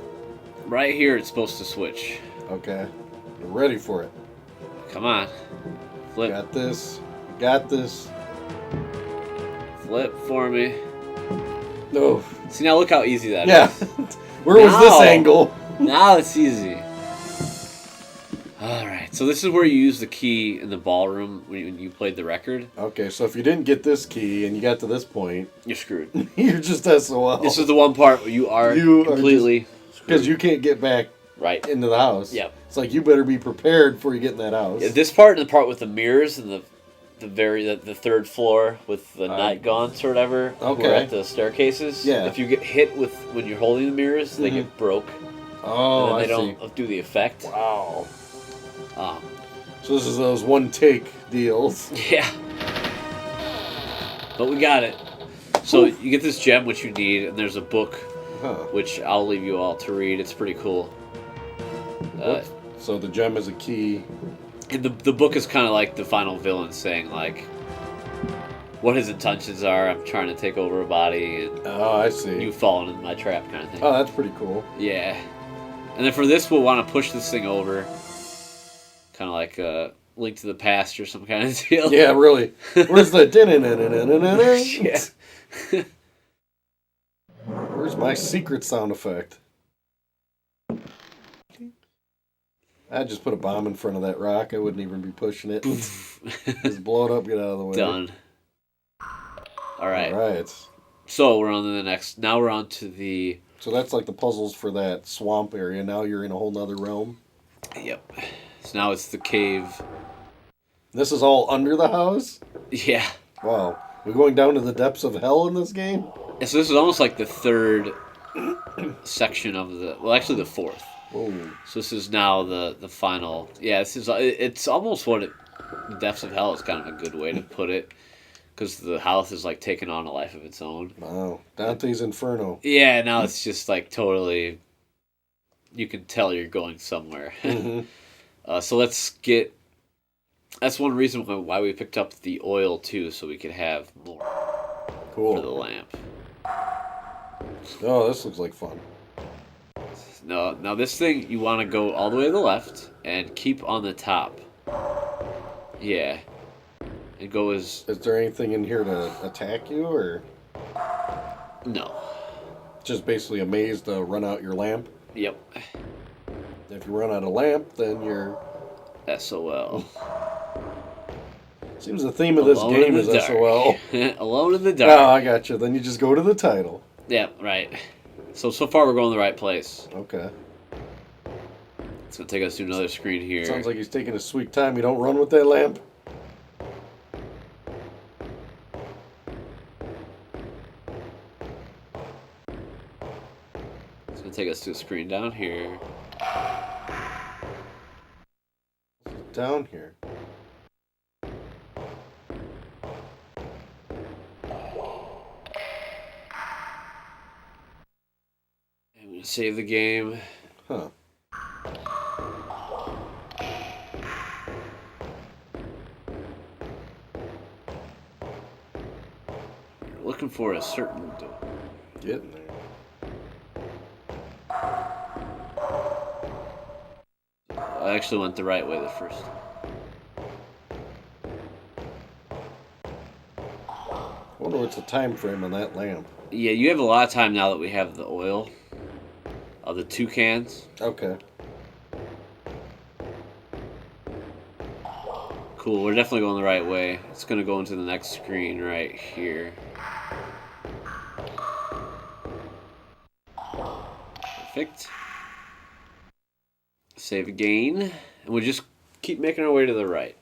Right here, it's supposed to switch. Okay. We're ready for it. Come on. Flip. Got this. Got this. Flip for me. No. See, now look how easy that is. Yeah. Where was this angle? Now it's easy. Alright, so this is where you use the key in the ballroom when you played the record. Okay, so if you didn't get this key and you got to this point... You're screwed. You're just SOL. This is the one part where you are completely screwed. Because you can't get back into the house. Yep. It's you better be prepared before you get in that house. Yeah, this part and the part with the mirrors and the the third floor with the night gaunts or whatever. Okay. Who are at the staircases. Yeah. If you get hit with when you're holding the mirrors, they get broke. Oh, and then they I see. don't do the effect. Wow. Um, So this is those one-take deals. yeah. But we got it. So you get this gem, which you need, and there's a book, which I'll leave you all to read. It's pretty cool. So the gem is a key. And the book is kind of like the final villain saying, like, what his intentions are. I'm trying to take over a body, and I see. you've fallen in my trap kind of thing. Oh, that's pretty cool. Yeah. And then for this, we'll want to push this thing over. Kind of like a Link to the Past or some kind of deal. Yeah, really. Where's the... Yeah. Where's my secret sound effect? I'd just put a bomb in front of that rock. I wouldn't even be pushing it. Just blow it up, get out of the way. Done. All right. All right. So we're on to the next. Now we're on to the... So that's like the puzzles for that swamp area. Now you're in a whole nother realm. Yep. So now it's the cave. This is all under the house? Yeah. Wow. We're going down to the depths of hell in this game? And so this is almost like the third section of the... Well, actually the fourth. Whoa. So this is now the final... Yeah, this is... It's almost what the depths of hell is kind of a good way to put it. Because the house is like taking on a life of its own. Wow. Dante's Inferno. Yeah, now it's just like totally... You can tell you're going somewhere. Mm-hmm. So let's get... That's one reason why we picked up the oil too, so we could have more for the lamp. Oh, this looks like fun. No, now this thing, you want to go all the way to the left and keep on the top. Yeah. And go as... Is there anything in here to attack you, or No. just basically a maze to run out your lamp? Yep. If you run out of lamp, then you're... SOL. Seems the theme of this Alone game in is the SOL. dark. Alone in the dark. Oh, I got you. Then you just go to the title. Yeah, right. So far we're going the right place. Okay. It's going to take us to another screen here. Sounds like he's taking a sweet time. You don't run with that lamp? It's going to take us to a screen down here. Down here. I'm going to save the game. Huh. We're looking for a certain door. Getting there. I actually went the right way the first time. I wonder what's the time frame on that lamp. Yeah, you have a lot of time now that we have the oil. The 2 cans. Okay. Cool, we're definitely going the right way. It's going to go into the next screen right here. Perfect. Save again. And we'll just keep making our way to the right.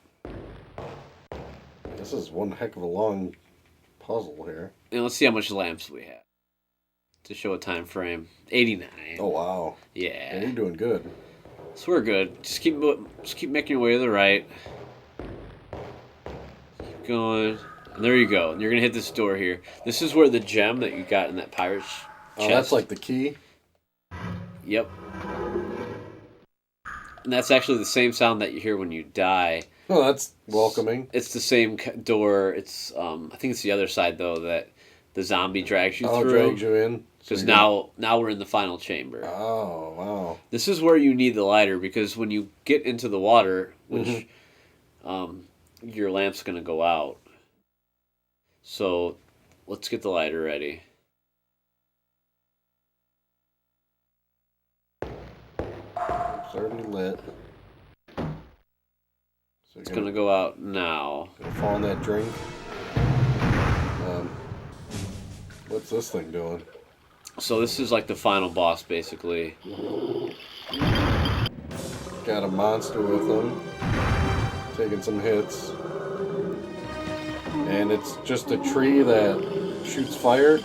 This is one heck of a long puzzle here. And let's see how much lamps we have. To show a time frame. 89. Oh, wow. Yeah. You're doing good. So we're good. Just keep making your way to the right. Keep going. And there you go. And you're going to hit this door here. This is where the gem that you got in that pirate's chest. Oh, that's like the key? Yep. And that's actually the same sound that you hear when you die. Oh, that's welcoming. It's the same door. It's I think it's the other side, though, that the zombie drags you through. Drags you in. Because now we're in the final chamber. Oh, wow. This is where you need the lighter, because when you get into the water, which your lamp's going to go out. So let's get the lighter ready. It's already lit. So It's going to go out now. Gonna fall in that drink. What's this thing doing? So this is like the final boss, basically. Got a monster with him. Taking some hits. And it's just a tree that shoots fire.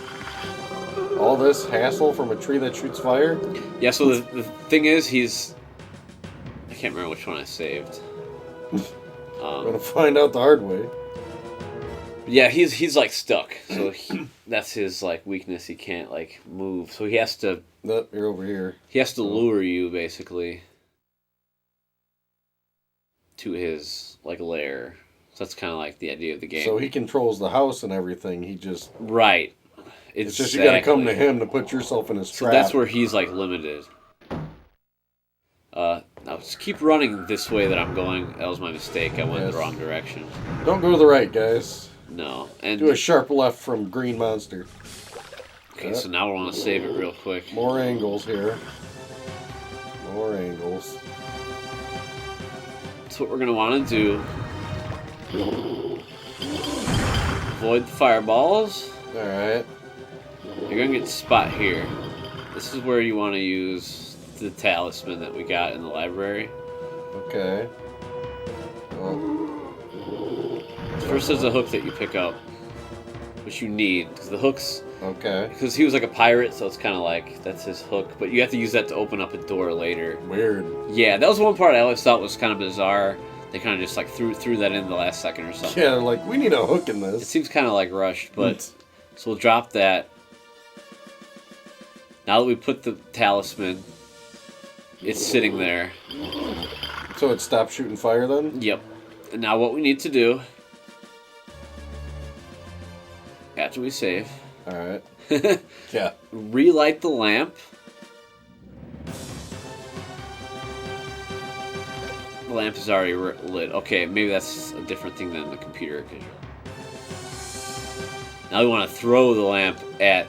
All this hassle from a tree that shoots fire? Yeah, so the thing is, I can't remember which one I saved. I'm gonna find out the hard way. Yeah, he's like stuck. So that's his like weakness. He can't like move. So he has to. Nope, you're over here. He has to lure you basically to his like lair. So that's kind of like the idea of the game. So he controls the house and everything. He just right. It's just you gotta come to him to put yourself in his trap. So that's where he's like limited. Now just keep running this way that I'm going. That was my mistake. I went the wrong direction. Don't go to the right, guys. No, and do a sharp left from Green Monster. Okay, so now we want to save it real quick. More angles here. More angles. That's what we're gonna want to do. Avoid the fireballs. All right. You're gonna get the spot here. This is where you want to use the talisman that we got in the library. Okay. First, there's a hook that you pick up, which you need because the hooks. Okay. Because he was like a pirate, so it's kind of like that's his hook. But you have to use that to open up a door later. Weird. Yeah, that was one part I always thought was kind of bizarre. They kind of just like threw that in the last second or something. Yeah, like we need a hook in this. It seems kind of like rushed, but so we'll drop that. Now that we put the talisman, it's sitting there. So it stopped shooting fire then? Yep. And now what we need to do, after we save, alright. Yeah. Relight the lamp. The lamp is already lit. Okay, maybe that's a different thing than the computer. Now we want to throw the lamp at...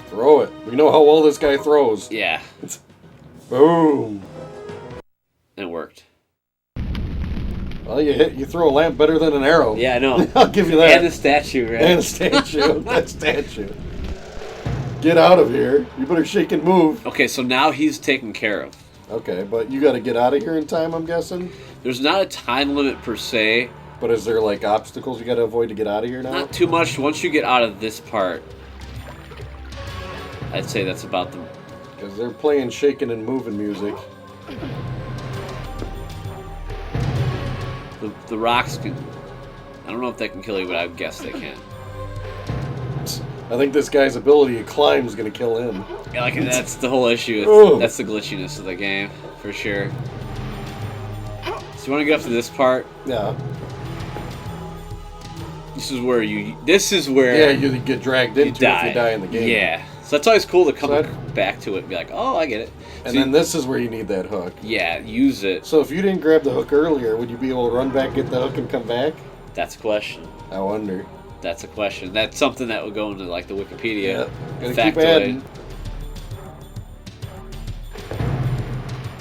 Throw it. We know how well this guy throws. Yeah. Boom. And it worked. Well, you throw a lamp better than an arrow. Yeah, I know. I'll give you that. And a statue, right? And a statue. That statue. Get out of here. You better shake and move. Okay, so now he's taken care of. Okay, but you got to get out of here in time, I'm guessing? There's not a time limit per se. But is there, like, obstacles you got to avoid to get out of here now? Not too much. Once you get out of this part, I'd say that's about the... Because they're playing shaking and moving music. The rocks can... I don't know if they can kill you, but I guess they can. I think this guy's ability to climb is going to kill him. Yeah, like that's the whole issue. Ooh. That's the glitchiness of the game, for sure. So you want to get up to this part? Yeah. This is where Yeah, you get dragged into it if you die in the game. Yeah. So that's always cool to come back to it and be like, oh, I get it. And so then this is where you need that hook. Yeah, use it. So if you didn't grab the hook earlier, would you be able to run back, get the hook, and come back? That's a question. I wonder. That's a question. That's something that would go into like the Wikipedia Gotta keep adding.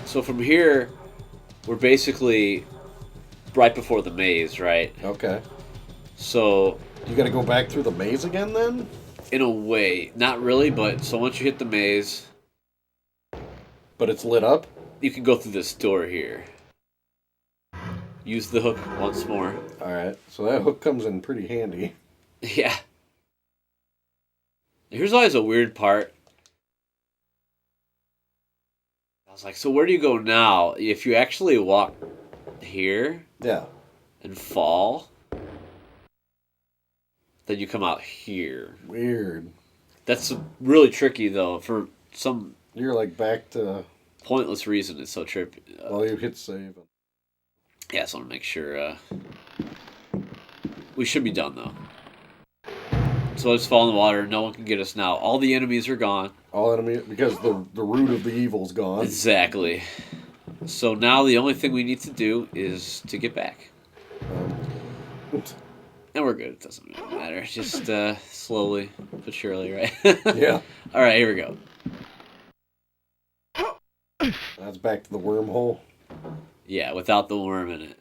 So from here, we're basically right before the maze, right? Okay. So you got to go back through the maze again then? In a way, not really, but so once you hit the maze, but it's lit up, you can go through this door here. Use the hook once more. All right. So that hook comes in pretty handy. Yeah. Here's always a weird part. I was like, so where do you go now? If you actually walk here, yeah, and fall, then you come out here. Weird. That's really tricky though. For some, you're like back to pointless reason. It's so trippy. Well, you hit save. Yeah, so I want to make sure. We should be done though. So let's fall in the water. No one can get us now. All the enemies are gone. All enemies, because the root of the evil's gone. Exactly. So now the only thing we need to do is to get back. And we're good. It doesn't really matter. Just slowly but surely, right? Yeah. All right, here we go. That's back to the wormhole. Yeah, without the worm in it.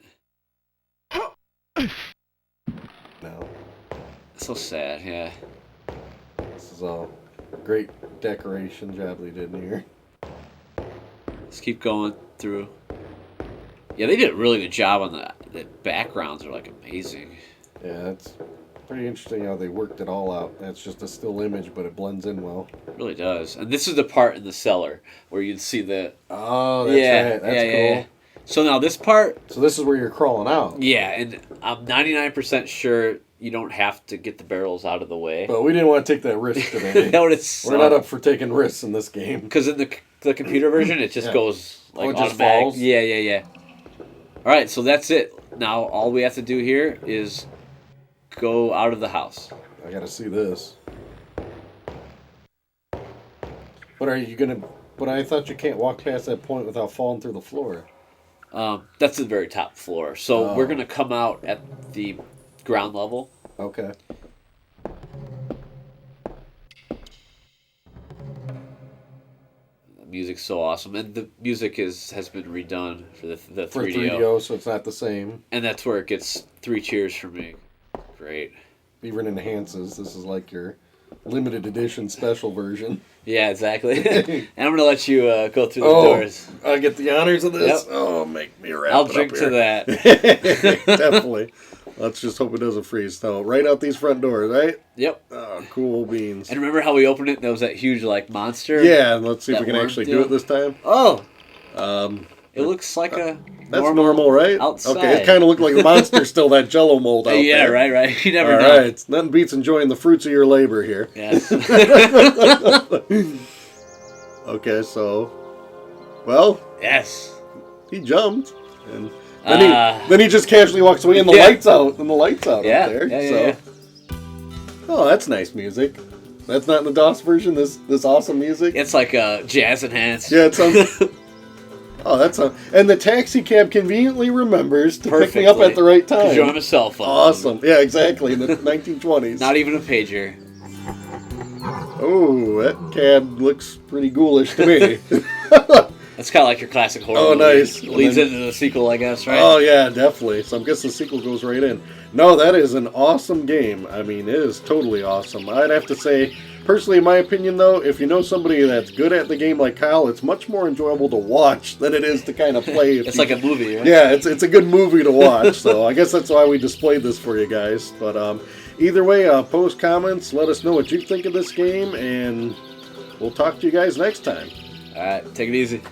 No. So sad, yeah. This is a great decoration job they did in here. Let's keep going through. Yeah, they did a really good job on the backgrounds are like amazing. Yeah, it's pretty interesting how they worked it all out. That's just a still image, but it blends in well. It really does. And this is the part in the cellar where you'd see the... Oh, that's right. That's cool. Yeah. So now this part... So this is where you're crawling out. Yeah, and I'm 99% sure you don't have to get the barrels out of the way. But we didn't want to take that risk today. That would We're not up for taking risks in this game. Because in the computer version, it just goes like it just automatic. falls? Yeah. All right, so that's it. Now all we have to do here is go out of the house. I gotta see this. But are you gonna? But I thought you can't walk past that point without falling through the floor. That's the very top floor. So we're gonna come out at the ground level. Okay. The music's so awesome, and the music has been redone for the 3DO. For 3DO, so it's not the same. And that's where it gets 3 cheers from me. Great. Even enhances. This is like your limited edition special version. Yeah, exactly. And I'm gonna let you go through the doors. I get the honors of this. Yep. Oh, make me wrap I'll it drink up to here. that. Definitely. Let's just hope it doesn't freeze. So right out these front doors, right? Yep. Oh, cool beans. And remember how we opened it? There was that huge monster. Yeah, and let's see if That we can worm actually deal. do it this time. Oh. It looks like a That's normal, right? outside. Okay, it kind of looked like the monster's still that Jello mold out Yeah, there. right. You never All know. right, nothing beats enjoying the fruits of your labor here. Yes. Okay, so, well, Yes. he jumped, and then he just casually walks away, and the lights out, Yeah. up there. Yeah. Oh, that's nice music. That's not in the DOS version. This awesome music. It's like jazz enhanced. Yeah, it sounds. Oh, that's and the taxi cab conveniently remembers to pick me up at the right time. 'Cause you're on a cell phone. Awesome. Yeah, exactly. In the 1920s. Not even a pager. Oh, that cab looks pretty ghoulish to me. That's kind of like your classic horror Oh, movie. nice. Leads into the sequel, I guess, right? Oh, yeah, definitely. So I guess the sequel goes right in. No, that is an awesome game. I mean, it is totally awesome. I'd have to say, personally, in my opinion, though, if you know somebody that's good at the game like Kyle, it's much more enjoyable to watch than it is to kind of play. It's like a movie, right? Yeah, it's a good movie to watch. So I guess that's why we displayed this for you guys. But either way, post comments, let us know what you think of this game, and we'll talk to you guys next time. All right, take it easy.